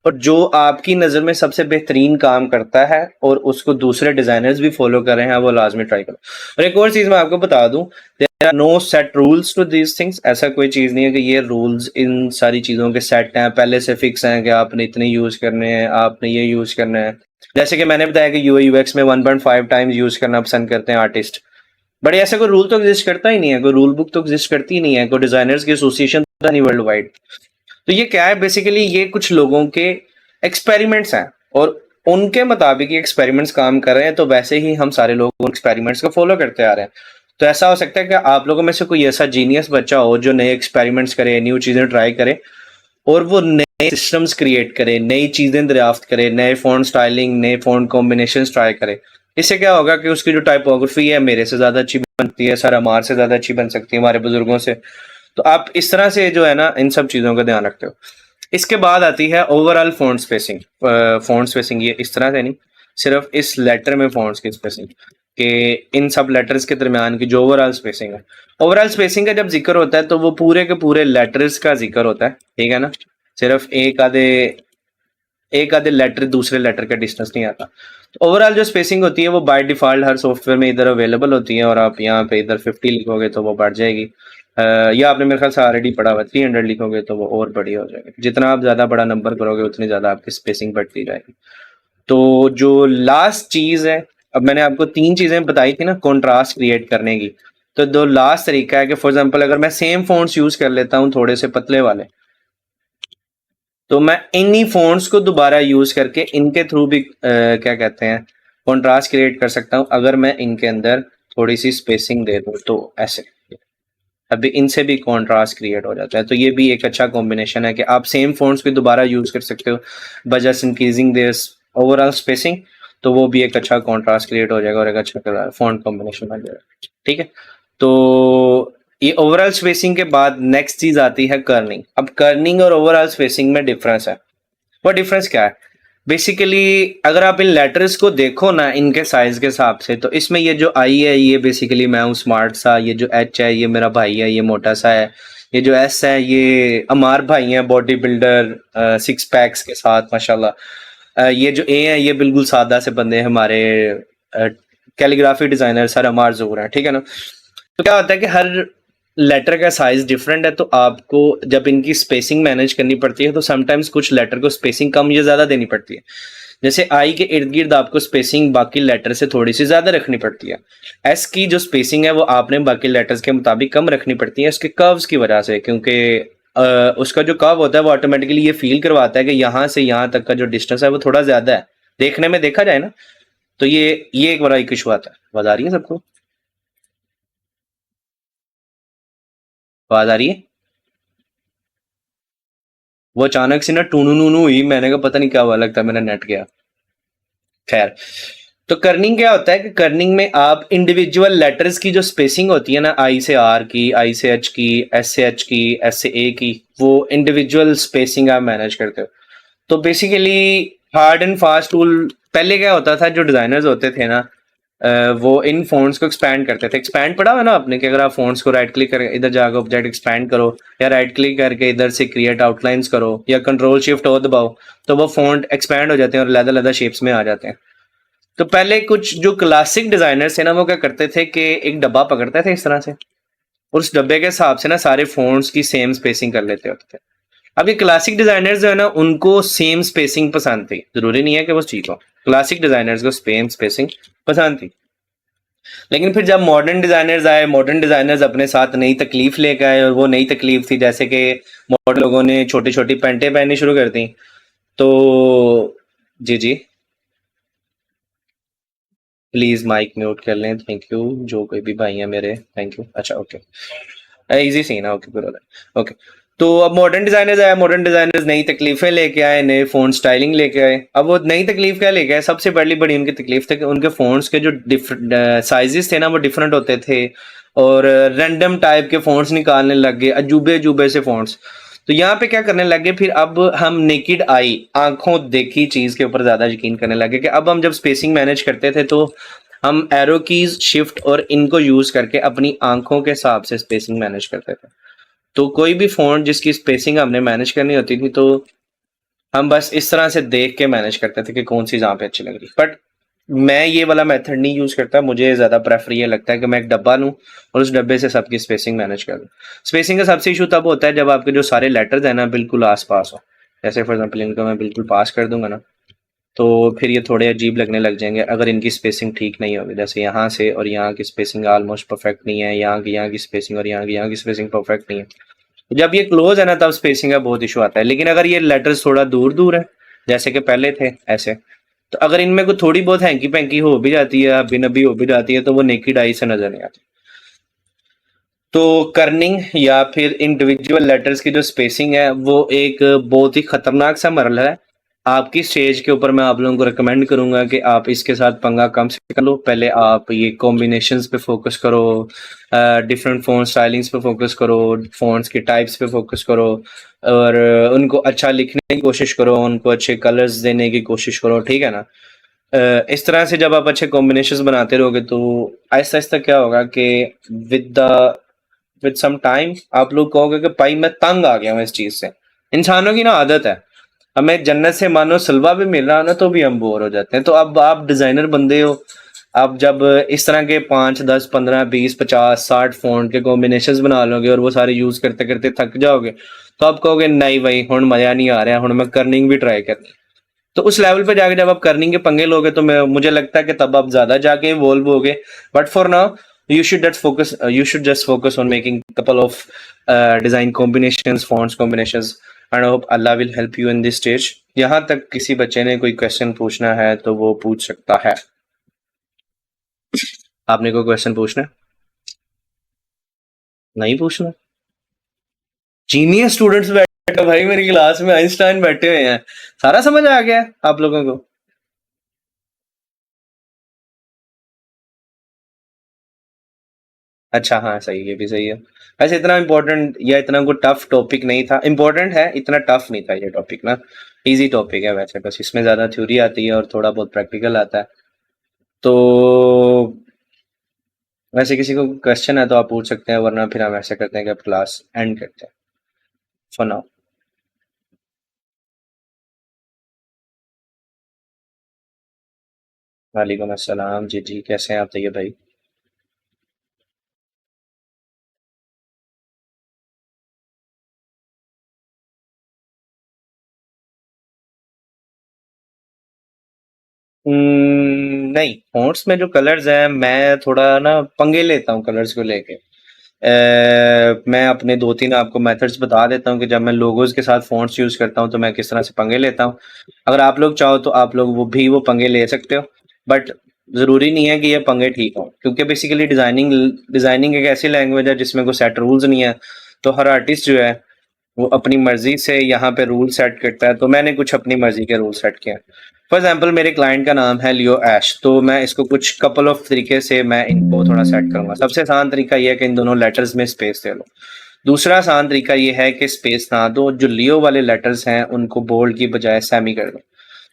और जो आपकी नज़र में सबसे बेहतरीन काम करता है और उसको दूसरे डिज़ाइनर्स भी फॉलो कर रहे हैं, वो लाजमी ट्राई करो। और एक और चीज़ मैं आपको बता दूं, there are no set rules to these things. ऐसा कोई चीज़ नहीं है कि ये रूल्स इन सारी चीज़ों के सेट हैं, पहले से फिक्स हैं कि आपने इतने यूज़ करने हैं, आपने ये यूज़ करना है। जैसे कि मैंने बताया कि यूआई यूएक्स में 1.5 टाइम्स यूज़ करना पसंद करते हैं आर्टिस्ट। बट ऐसा कोई रूल तो एग्जिस्ट करता ही नहीं है, कोई रूल बुक तो एग्जिस्ट करती ही नहीं है, कोई डिजाइनर्स की एसोसिएशन तो नहीं वर्ल्ड वाइड। तो ये क्या है, बेसिकली ये कुछ लोगों के एक्सपेरिमेंट्स हैं, और उनके मुताबिक ये एक्सपेरिमेंट्स काम कर रहे हैं, तो वैसे ही हम सारे लोग उन एक्सपेरिमेंट्स को फॉलो करते आ रहे हैं। तो ऐसा हो सकता है कि आप लोगों में से कोई ऐसा जीनियस बच्चा हो जो नए एक्सपेरिमेंट्स करे, न्यू चीजें ट्राई करे, और वो नए सिस्टम्स क्रिएट करे, नई चीजें दरियाफ्त करे, नए फ़ॉन्ट स्टाइलिंग, नए फ़ॉन्ट कॉम्बिनेशंस ट्राई करे। इससे क्या होगा कि उसकी जो टाइपोग्राफी है मेरे से ज़्यादा अच्छी बनती है, सर अमार से ज़्यादा अच्छी बन सकती है, हमारे बुजुर्गों से। तो आप इस तरह से जो है ना, इन सब चीज़ों का ध्यान रखते हो। इसके बाद आती है overall font spacing. Font spacing ये इस तरह से नहीं, सिर्फ इस लेटर में फ़ॉन्ट्स की स्पेसिंग, कि इन सब लेटर्स के दरमियान की जो ओवरऑल स्पेसिंग है। ओवरऑल स्पेसिंग का जब जिक्र होता है तो वो पूरे के पूरे लेटर्स का जिक्र होता है, ठीक है ना। सिर्फ एक आधे लेटर दूसरे लेटर का डिस्टेंस नहीं आता। तो ओवरऑल जो स्पेसिंग होती है वो बाय डिफॉल्ट हर सॉफ्टवेयर में इधर अवेलेबल होती है, और आप यहाँ पे इधर 50 लिखोगे तो वो बढ़ जाएगी। या आपने मेरे ख्याल से ऑलरेडी पढ़ा हुआ, 300 लिखोगे तो वो और बड़ी हो जाएगी। जितना आप ज़्यादा बड़ा नंबर करोगे उतनी ज़्यादा आपकी स्पेसिंग बढ़ती जाएगी। तो जो लास्ट चीज़ है, अब मैंने आपको तीन चीज़ें बताई थी ना कॉन्ट्रास्ट क्रिएट करने की, तो दो लास्ट तरीका है कि फॉर एग्जाम्पल अगर मैं सेम फ़ॉन्ट्स यूज़ कर लेता हूँ थोड़े से पतले वाले, तो मैं इन्हीं फ़ॉन्ट्स को दोबारा यूज़ करके इनके थ्रू भी क्या कहते हैं, कॉन्ट्रास्ट क्रिएट कर सकता हूँ, अगर मैं इनके अंदर थोड़ी सी स्पेसिंग दे दूँ तो ऐसे। अभी इनसे भी कॉन्ट्रास्ट क्रिएट हो जाता है। तो ये भी एक अच्छा कॉम्बिनेशन है कि आप सेम फ़ॉन्ट्स भी दोबारा यूज़ कर सकते हो, बजस्ट इंक्रीजिंग दिस ओवरऑल स्पेसिंग। तो वो भी एक अच्छा कॉन्ट्रास्ट क्रिएट हो जाएगा और एक अच्छा फ़ॉन्ट कॉम्बिनेशन बन जाएगा। ठीक है, तो ये ओवरऑल स्पेसिंग के बाद नेक्स्ट चीज़ आती है कर्निंग। अब कर्निंग और ओवरऑल स्पेसिंग में डिफरेंस है। वो डिफरेंस क्या है? बेसिकली अगर आप इन लेटर्स को देखो ना इनके साइज के हिसाब से, तो इसमें ये जो आई है ये बेसिकली मैं हूँ स्मार्ट सा, ये जो एच है ये मेरा भाई है, ये मोटा सा है, ये जो एस है ये अमार भाई है बॉडी बिल्डर, सिक्स पैक्स के साथ माशाल्लाह। ये जो ए है ये बिल्कुल सादा से बंदे हैं हमारे, कैलीग्राफी डिजाइनर सर अमार जूर है, ठीक है ना। तो क्या होता है कि हर लेटर का साइज डिफरेंट है, तो आपको जब इनकी स्पेसिंग मैनेज करनी पड़ती है तो समटाइम्स कुछ लेटर को स्पेसिंग कम या ज्यादा देनी पड़ती है। जैसे आई के इर्द गिर्द आपको स्पेसिंग बाकी लेटर से थोड़ी सी ज्यादा रखनी पड़ती है। एस की जो स्पेसिंग है वो आपने बाकी लेटर्स के मुताबिक कम रखनी पड़ती है उसके कर्व्स की वजह से, क्योंकि उसका जो कर्व होता है वो ऑटोमेटिकली ये फील करवाता है कि यहाँ से यहाँ तक का जो डिस्टेंस है वो थोड़ा ज्यादा है, देखने में देखा जाए ना। तो ये एक बड़ा एक इशू आता है। आवाज आ रही है सबको? आवाज आ रही है? वो अचानक से ना टूनू नूनू हुई, मैंने कहा पता नहीं क्या हुआ, लगता है मेरा नेट गया। खैर, तो कर्निंग क्या होता है कि कर्निंग में आप इंडिविजुअल लेटर्स की जो स्पेसिंग होती है ना, आई से आर की, आई से एच की, एस से एच की, एस से ए की, वो इंडिविजुअल स्पेसिंग आप मैनेज करते हो। तो basically hard and fast tool पहले क्या होता था, जो डिजाइनर्स होते थे ना, वो इन फोन्ट्स को एक्सपैंड करते थे। एक्सपैंड पढ़ा हुआ ना आपने कि अगर आप फोन्ट्स को राइट क्लिक करके इधर जाकर ऑब्जेक्ट एक्सपैंड करो, या राइट क्लिक करके इधर से क्रिएट आउटलाइंस करो, या कंट्रोल शिफ्ट ओ दबाओ, तो वो फोन्ट एक्सपैंड हो जाते हैं और अलग अलग शेप्स में आ जाते हैं। तो पहले कुछ जो क्लासिक डिजाइनर्स थे ना, वो क्या करते थे कि एक डब्बा पकड़ते थे इस तरह से, और उस डब्बे के हिसाब से ना सारे फोन्ट्स की सेम स्पेसिंग कर लेते होते थे। अब ये क्लासिक डिजाइनर्स जो है ना, उनको सेम स्पेसिंग पसंद थी, जरूरी नहीं है कि वो ठीक हो, क्लासिक डिजाइनर्स को सेम स्पेसिंग पसंद थी। लेकिन फिर जब मॉडर्न डिजाइनर्स आए, मॉडर्न डिजाइनर्स अपने साथ नई तकलीफ लेकर आए, और वो नई तकलीफ थी जैसे कि मॉडर्न लोगों ने छोटी छोटी पैंटें पहननी शुरू कर दी। तो जी जी, प्लीज माइक म्यूट कर लें, थैंक यू। जो कोई भी भाई है मेरे, थैंक यू। अच्छा ओके, इजी सीन है, ओके गुड, ओके। तो अब मॉडर्न डिजाइनर्स आए, मॉडर्न डिजाइनर्स नई तकलीफें लेके आए, नए फोन स्टाइलिंग लेके आए। अब वो नई तकलीफ क्या लेके आए, सबसे पहली बड़ी उनकी तकलीफ थी कि उनके फोन्स के जो साइजेस थे ना, वो डिफरेंट होते थे, और रैंडम टाइप के फोन्स निकालने लग गए, अजूबे अजूबे से फोन्स। तो यहाँ पे क्या करने लगे, फिर अब हम नेकेड आई, आंखों देखी चीज के ऊपर ज्यादा यकीन करने लगे, कि अब हम जब स्पेसिंग मैनेज करते थे तो हम एरो कीज शिफ्ट और इनको यूज करके अपनी आंखों के हिसाब से स्पेसिंग मैनेज करते थे। तो कोई भी फोन जिसकी स्पेसिंग हमने मैनेज करनी होती थी, तो हम बस इस तरह से देख के मैनेज करते थे कि कौन सी जहाँ पे अच्छी लग रही। बट मैं ये वाला मेथड नहीं यूज करता, मुझे ज्यादा प्रेफर ये लगता है कि मैं एक डब्बा लूँ और उस डब्बे से सबकी स्पेसिंग मैनेज कर दूँ। स्पेसिंग का सबसे इशू तब होता है जब आपके जो सारे लेटर्स है ना बिल्कुल आस पास हो। जैसे फॉर एग्जाम्पल इनको मैं बिल्कुल पास कर दूंगा ना, तो फिर ये थोड़े अजीब लगने लग जाएंगे अगर इनकी स्पेसिंग ठीक नहीं होगी। जैसे यहाँ से और यहाँ की स्पेसिंग ऑलमोस्ट परफेक्ट नहीं है, यहाँ की स्पेसिंग और यहाँ की स्पेसिंग परफेक्ट नहीं है। जब ये क्लोज है ना, तब स्पेसिंग का बहुत इशू आता है। लेकिन अगर ये लेटर्स थोड़ा दूर दूर है, जैसे कि पहले थे ऐसे, तो अगर इनमें कोई थोड़ी बहुत हैंकी पैंकी हो भी जाती है, अभी नबी हो भी जाती है, तो वो नेकेड आई से नजर नहीं आती। तो कर्निंग या फिर इंडिविजुअल लेटर्स की जो स्पेसिंग है, वो एक बहुत ही खतरनाक सा मरहला है। आपकी स्टेज के ऊपर मैं आप लोगों को रिकमेंड करूंगा कि आप इसके साथ पंगा कम से कर लो। पहले आप ये कॉम्बिनेशंस पे फोकस करो, डिफरेंट फोन स्टाइलिंग्स पे फोकस करो, फोन्स के टाइप्स पे फोकस करो, और उनको अच्छा लिखने की कोशिश करो, उनको अच्छे कलर्स देने की कोशिश करो, ठीक है ना। इस तरह से जब आप अच्छे कॉम्बिनेशंस बनाते रहोगे, तो आहिस्ता आहिस्ता क्या होगा कि विद सम टाइम आप लोग कहोगे कि भाई मैं तंग आ गया हूँ इस चीज से। इंसानों की ना आदत है, हमें जन्नत से मानो सलवा भी मिल रहा है ना, तो भी हम बोर हो जाते हैं। तो अब आप डिजाइनर बंदे हो, आप जब इस तरह के 5 10 15 20 50 60 फोन के कॉम्बिनेशन बना लोगे और वो सारे यूज करते करते थक जाओगे, तो आप कहोगे नहीं भाई हुण मजा नहीं आ रहा, हुण मैं कर्निंग भी ट्राई करनी। तो उस लेवल पे जाके जब आप कर्निंग के पंगे लोगे, तो मुझे लगता है कि तब आप ज्यादा जाके इवॉल्व होगे। But for now you should just focus on making couple of design combinations, fonts combinations, and I hope Allah will help you in this stage. यहाँ तक किसी बच्चे ने कोई क्वेश्चन पूछना है तो वो पूछ सकता है। आपने कोई क्वेश्चन पूछना है? नहीं पूछना? जीनियस स्टूडेंट्स बैठे भाई मेरी क्लास में, आइंस्टाइन बैठे हुए हैं। सारा समझ आ गया आप लोगों को? अच्छा हाँ सही, ये भी सही है। वैसे इतना इम्पोर्टेंट या इतना कोई टफ टॉपिक नहीं था, इम्पोर्टेंट है, इतना टफ नहीं था ये टॉपिक ना, इजी टॉपिक है वैसे। बस इसमें ज्यादा थ्योरी आती है और थोड़ा बहुत प्रैक्टिकल आता है। तो वैसे किसी को क्वेश्चन है तो आप पूछ सकते हैं, वरना फिर हम ऐसा करते हैं कि अब क्लास एंड करते हैं फॉर नाउ। वालेकुम अस्सलाम जी जी, कैसे हैं आप तैयब भाई? नहीं, फ़ॉन्ट्स में जो कलर्स हैं, मैं थोड़ा ना पंगे लेता हूँ कलर्स को लेके। मैं अपने 2-3 आपको मेथड्स बता देता हूँ कि जब मैं लोगोज़ के साथ फ़ॉन्ट्स यूज़ करता हूँ, तो मैं किस तरह से पंगे लेता हूँ। अगर आप लोग चाहो तो आप लोग वो पंगे ले सकते हो, बट ज़रूरी नहीं है कि ये पंगे ठीक हों, क्योंकि बेसिकली डिज़ाइनिंग एक ऐसी लैंग्वेज है जिसमें कोई सेट रूल्स नहीं है। तो हर आर्टिस्ट जो है, वो अपनी मर्ज़ी से यहाँ पे रूल सेट करता है, तो मैंने कुछ अपनी मर्ज़ी के रूल सेट किए हैं। फॉर एग्जाम्पल मेरे क्लाइंट का नाम है लियो ऐश, तो मैं इसको कुछ कपल ऑफ तरीके से मैं इनको थोड़ा सेट करूंगा। सबसे आसान तरीका ये है कि इन दोनों लेटर्स में स्पेस दे लो। दूसरा आसान तरीका ये है कि स्पेस ना दो, जो लियो वाले लेटर्स हैं उनको बोल्ड की बजाय सेमी कर दो।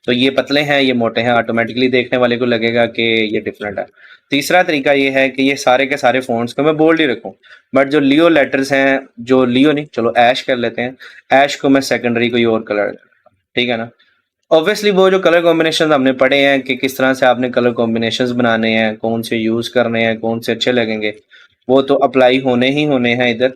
तो ये पतले हैं, ये मोटे हैं, ऑटोमेटिकली देखने वाले को लगेगा कि ये डिफरेंट है। तीसरा तरीका ये है कि ये सारे के सारे फ़ॉन्ट्स को मैं बोल्ड ही रखूं, बट जो लियो लेटर्स हैं, जो लियो नहीं, चलो ऐश कर लेते हैं, ऐश को मैं सेकेंडरी कोई और कलर, ठीक है ना। ऑब्वियसली वो जो कलर कॉम्बिनेशन हमने पढ़े हैं कि किस तरह से आपने कलर कॉम्बिनेशंस बनाने हैं, कौन से यूज़ करने हैं, कौन से अच्छे लगेंगे, वो तो अप्लाई होने ही होने हैं इधर।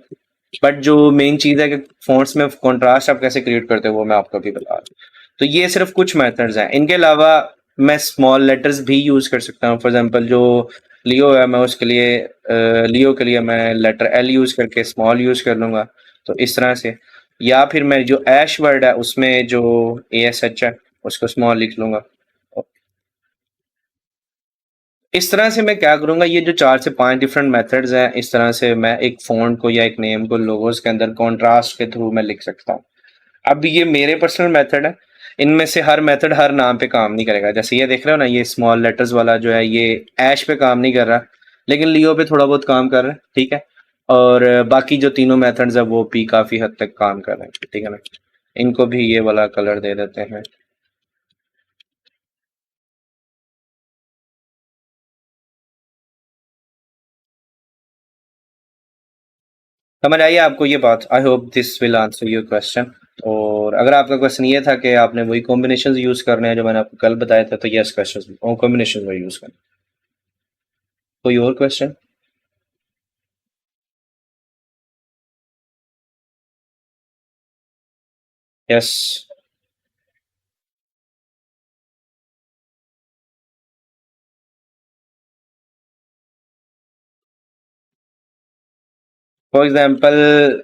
बट जो मेन चीज़ है कि फ़ॉन्ट्स में कंट्रास्ट आप कैसे क्रिएट करते हो वो मैं आपको अभी बता रहा हूँ। तो ये सिर्फ कुछ मेथड्स हैं। इनके अलावा मैं स्मॉल लेटर्स भी यूज़ कर सकता हूँ। फॉर एग्जांपल जो लियो है, मैं उसके लिए लियो के लिए मैं लेटर एल यूज़ करके स्मॉल यूज़ कर लूँगा, तो इस तरह से। या फिर मैं जो ऐश वर्ड है उसमें जो ASH है उसको स्मॉल लिख लूँगा। इस तरह से मैं क्या करूँगा, ये जो 4 से 5 डिफरेंट मेथड्स हैं, इस तरह से मैं एक फ़ॉन्ट को या एक नेम को लोगोस के अंदर कॉन्ट्रास्ट के थ्रू मैं लिख सकता हूँ। अब ये मेरे पर्सनल मेथड है, इनमें से हर मेथड हर नाम पे काम नहीं करेगा। जैसे ये देख रहे हो ना, ये स्मॉल लेटर्स वाला जो है ये ऐश पे काम नहीं कर रहा, लेकिन लियो पे थोड़ा बहुत काम कर रहा है, ठीक है। और बाकी जो तीनों मेथड्स है वो भी काफ़ी हद तक काम कर रहे हैं, ठीक है ना। इनको भी ये वाला कलर दे देते हैं। समझ आइए आपको ये बात। I hope this will answer your question. और अगर आपका क्वेश्चन ये था कि आपने वही कॉम्बिनेशन यूज करने हैं जो मैंने आपको कल बताया था, तो यस, क्वेश्चन कॉम्बिनेशन वही यूज करना। कोई और क्वेश्चन? यस। फॉर एग्जाम्पल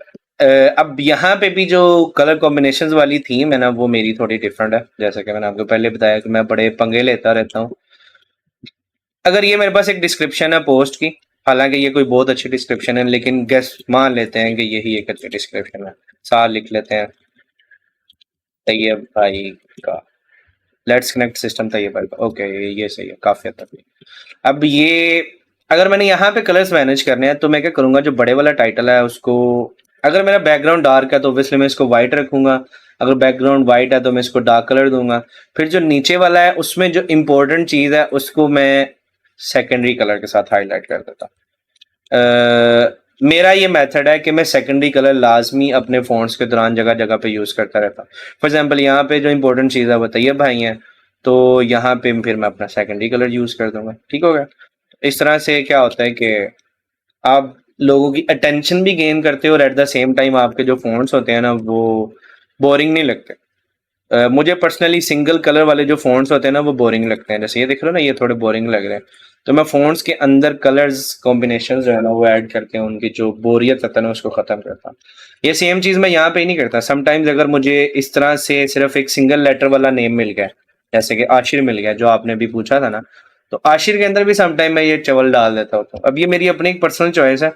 अब यहाँ पे भी जो कलर कॉम्बिनेशंस वाली थीम है ना, वो मेरी थोड़ी डिफरेंट है। जैसा कि मैंने आपको पहले बताया कि मैं बड़े पंगे लेता रहता हूँ। अगर ये मेरे पास एक डिस्क्रिप्शन है पोस्ट की, हालांकि ये कोई बहुत अच्छी डिस्क्रिप्शन है, लेकिन गेस मान लेते हैं कि यही एक अच्छी डिस्क्रिप्शन है। सार लिख लेते हैं तैयब भाई का, लेट्स कनेक्ट सिस्टम तैयब भाई का। ओके, ये सही है काफी हद तक। अब ये अगर मैंने यहाँ पे कलर्स मैनेज करने हैं तो मैं क्या करूंगा, जो बड़े वाला टाइटल है उसको, अगर मेरा बैकग्राउंड डार्क है तो ऑब्वियसली मैं इसको वाइट रखूंगा। अगर बैकग्राउंड वाइट है तो मैं इसको डार्क कलर दूंगा। फिर जो नीचे वाला है उसमें जो इंपॉर्टेंट चीज है उसको मैं सेकेंडरी कलर के साथ हाईलाइट कर देता। मेरा ये मेथड है कि मैं सेकेंडरी कलर लाजमी अपने फ़ॉन्ट्स के दौरान जगह जगह पे यूज़ करता रहता। फॉर एग्जांपल यहाँ पे जो इंपॉर्टेंट चीज़ है बताइए भाई हैं, तो यहाँ पे फिर मैं अपना सेकेंडरी कलर यूज़ कर दूंगा, ठीक हो गया। इस तरह से क्या होता है कि आप लोगों की अटेंशन भी गेन करते हो और एट द सेम टाइम आपके जो फ़ॉन्ट्स होते हैं ना वो बोरिंग नहीं लगते। मुझे पर्सनली सिंगल कलर वाले जो फ़ॉन्ट्स होते हैं ना वो बोरिंग लगते हैं। जैसे ये देख रहे हो ना, ये थोड़े बोरिंग लग रहे हैं, तो मैं फ़ॉन्ट्स के अंदर कलर्स कॉम्बिनेशन जो है ना वो ऐड करके उनकी जो बोरियत होता है ना उसको ख़त्म करता हूँ। ये सेम चीज़ मैं यहाँ पे ही नहीं करता। समटाइम्स अगर मुझे इस तरह से सिर्फ एक सिंगल लेटर वाला नेम मिल गया, जैसे कि आशिर मिल गया जो आपने भी पूछा था ना, तो आशिर के अंदर भी समटाइम मैं ये चवल डाल देता होता हूँ। अब ये मेरी अपनी एक पर्सनल चॉइस है।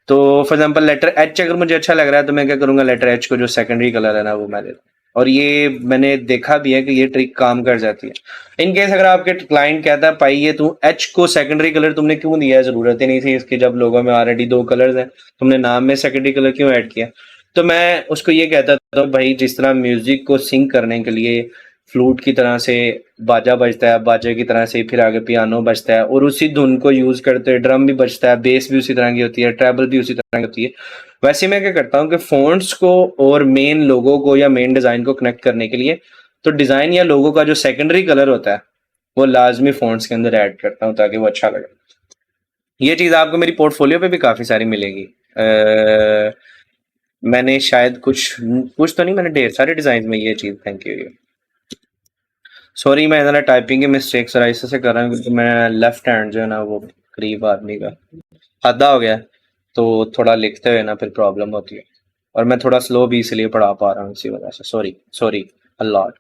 तो फॉर एग्जाम्पल लेटर एच अगर मुझे अच्छा लग रहा है तो मैं क्या करूंगा, लेटर एच को जो सेकेंडरी कलर है ना वो मैं देता हूँ। और ये मैंने देखा भी है कि ये ट्रिक काम कर जाती है। इन केस अगर आपके क्लाइंट कहता है भाई ये तू एच को सेकेंडरी कलर तुमने क्यों दिया है, जरूरत ही नहीं थी इसकी, जब लोगों में ऑलरेडी 2 कलर्स हैं, तुमने नाम में सेकेंडरी कलर क्यों ऐड किया। तो मैं उसको ये कहता था भाई जिस तरह म्यूजिक को सिंक करने के लिए फ्लूट की तरह से बाजा बजता है, बाजे की तरह से फिर आगे पियानो बजता है, और उसी धुन को यूज करते ड्रम भी बजता है, बेस भी उसी तरह की होती है, ट्रेबल भी उसी तरह की होती है। वैसे मैं क्या करता हूँ कि फ़ॉन्ट्स को और मेन लोगो को या मेन डिज़ाइन को कनेक्ट करने के लिए, तो डिज़ाइन या लोगो का जो सेकेंडरी कलर होता है वो लाजमी फ़ॉन्ट्स के अंदर ऐड करता हूँ ताकि वो अच्छा लगे। ये चीज़ आपको मेरी पोर्टफोलियो पे भी काफ़ी सारी मिलेगी। मैंने शायद कुछ कुछ तो नहीं, मैंने ढेर सारे डिज़ाइन में ये चीज़, थैंक यू। सॉरी मैं ज़रा टाइपिंग के मिस्टेक्स ज़रा इससे कर रहा हूँ क्योंकि मैं लेफ्ट हैंड जो है ना वो गरीब आदमी का आधा हो गया, तो थोड़ा लिखते हुए ना फिर प्रॉब्लम होती है। और मैं थोड़ा स्लो भी इसलिए पढ़ा पा रहा हूँ इसी वजह से, सॉरी सॉरी अलॉट।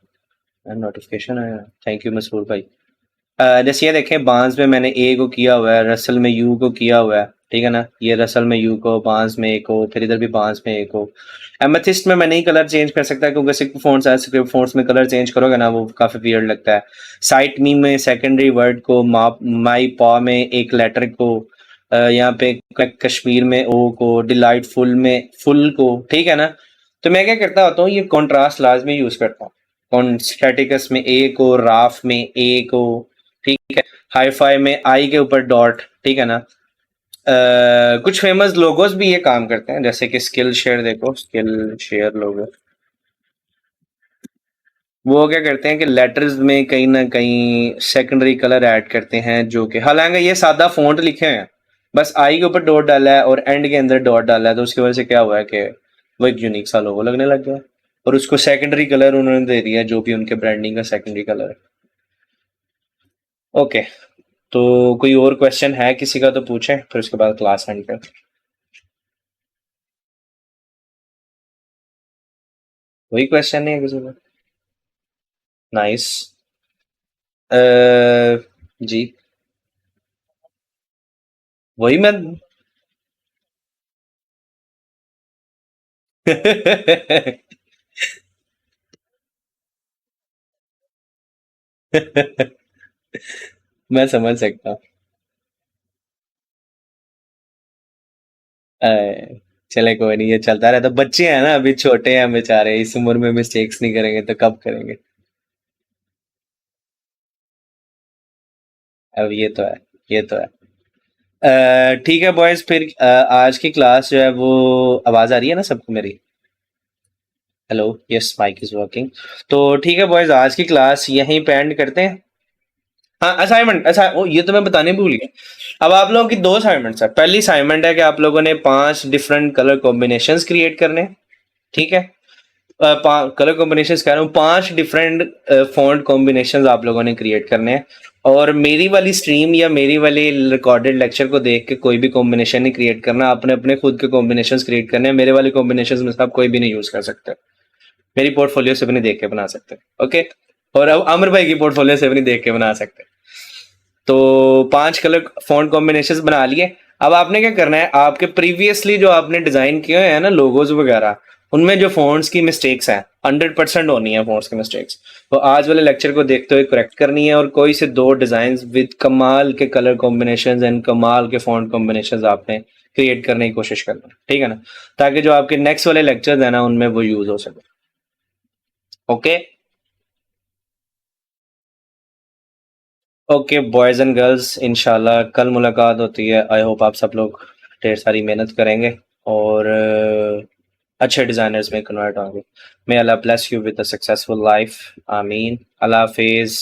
नोटिफिकेशन आया, थैंक यू मसरूर भाई। जैसे ये देखें, बांस में मैंने ए को किया हुआ है, रसल में यू को किया हुआ है, ठीक है ना, ये रसल में यू को, बांस में एक हो, फिर इधर भी बांस में एक हो। एमेथिस्ट में मैं नहीं कलर चेंज कर सकता क्योंकि सिक्विड फ़ॉन्ट्स है, सिक्विड फ़ॉन्ट्स में कलर चेंज करोगे ना वो काफ़ी वियर्ड लगता है। साइट मी में सेकेंडरी वर्ड को, माई पॉ में एक लेटर को, यहाँ पे कश्मीर में ओ को, डिलाइटफुल में फुल को, ठीक है ना। तो मैं क्या करता होता हूँ, ये कॉन्ट्रास्ट लाजमी यूज करता हूँ। कॉन्स्टैटिकस में ए को, राफ में ए को, ठीक है, हाईफाई में आई के ऊपर डॉट, ठीक है ना। कुछ फेमस लोगोस भी ये काम करते हैं, जैसे कि स्किल शेयर, देखो स्किल शेयर लोगो, वो क्या करते हैं कि लेटर्स में कहीं ना कहीं सेकेंडरी कलर ऐड करते हैं, जो कि हालांकि ये सादा फॉन्ट लिखे हैं, बस आई के ऊपर डॉट डाला है और एंड के अंदर डॉट डाला है, तो उसकी वजह से क्या हुआ है कि वो एक यूनिक सा लोगो लगने लग गया और उसको सेकेंडरी कलर उन्होंने दे दिया जो भी उनके ब्रांडिंग का सेकेंडरी कलर है। ओके, तो कोई और क्वेश्चन है किसी का तो पूछें, फिर उसके बाद क्लास एंड कर। कोई क्वेश्चन नहीं है किसी का? नाइस। जी, वही मैं मैं समझ सकता हूँ। चले कोई नहीं, ये चलता रहता, बच्चे हैं ना, अभी छोटे हैं बेचारे, इस उम्र में मिस्टेक्स नहीं करेंगे तो कब करेंगे। अब ये तो है, ये तो है। ठीक है बॉयज, फिर आज की क्लास जो है वो, आवाज आ रही है ना सबको मेरी? Hello, yes mic is working. तो ठीक है बॉयज, आज की क्लास यहीं पे एंड करते हैं। हाँ, असाइनमेंट, अच्छा ओ ये तो मैं बताने भूल गया। अब आप लोगों की दो असाइनमेंट्स है। पहली असाइनमेंट है कि आप लोगों ने 5 डिफरेंट कलर कॉम्बिनेशंस क्रिएट करने हैं, ठीक है। कलर कॉम्बिनेशंस कह रहा हूँ, 5 डिफरेंट फॉन्ट कॉम्बिनेशंस आप लोगों ने क्रिएट करने हैं। और मेरी वाली स्ट्रीम या मेरी वाली रिकॉर्डेड लेक्चर को देख के कोई भी कॉम्बिनेशन नहीं क्रिएट करना, आपने अपने खुद के कॉम्बिनेशंस क्रिएट करने हैं। मेरे वाले कॉम्बिनेशंस में से आप कोई भी नहीं यूज कर सकते, मेरी पोर्टफोलियो से भी नहीं देख के बना सकते, ओके। और अब अमर भाई की पोर्टफोलियो से भी नहीं देख के बना सकते। तो 5 कलर फॉन्ट कॉम्बिनेशंस बना लिए। अब आपने क्या करना है, आपके प्रीवियसली जो आपने डिजाइन किए हैं ना लोगोज वगैरह, उनमें जो फॉन्ट्स की मिस्टेक्स हैं 100% होनी है फॉन्ट्स की मिस्टेक्स, तो आज वाले लेक्चर को देखते हुए करेक्ट करनी है। और कोई से 2 डिजाइन विद कमाल के कलर कॉम्बिनेशंस एंड कमाल के फॉन्ट कॉम्बिनेशंस आपने क्रिएट करने की कोशिश करना है, ठीक है ना, ताकि जो आपके नेक्स्ट वाले लेक्चर्स है ना उनमें वो यूज हो सके, okay. Okay boys and girls, इंशाल्लाह कल मुलाकात होती है। आई होप आप सब लोग ढेर सारी मेहनत करेंगे और अच्छे डिजाइनर्स में कन्वर्ट होंगे। May Allah bless you with a successful life, आमीन। अल्लाह हाफिज।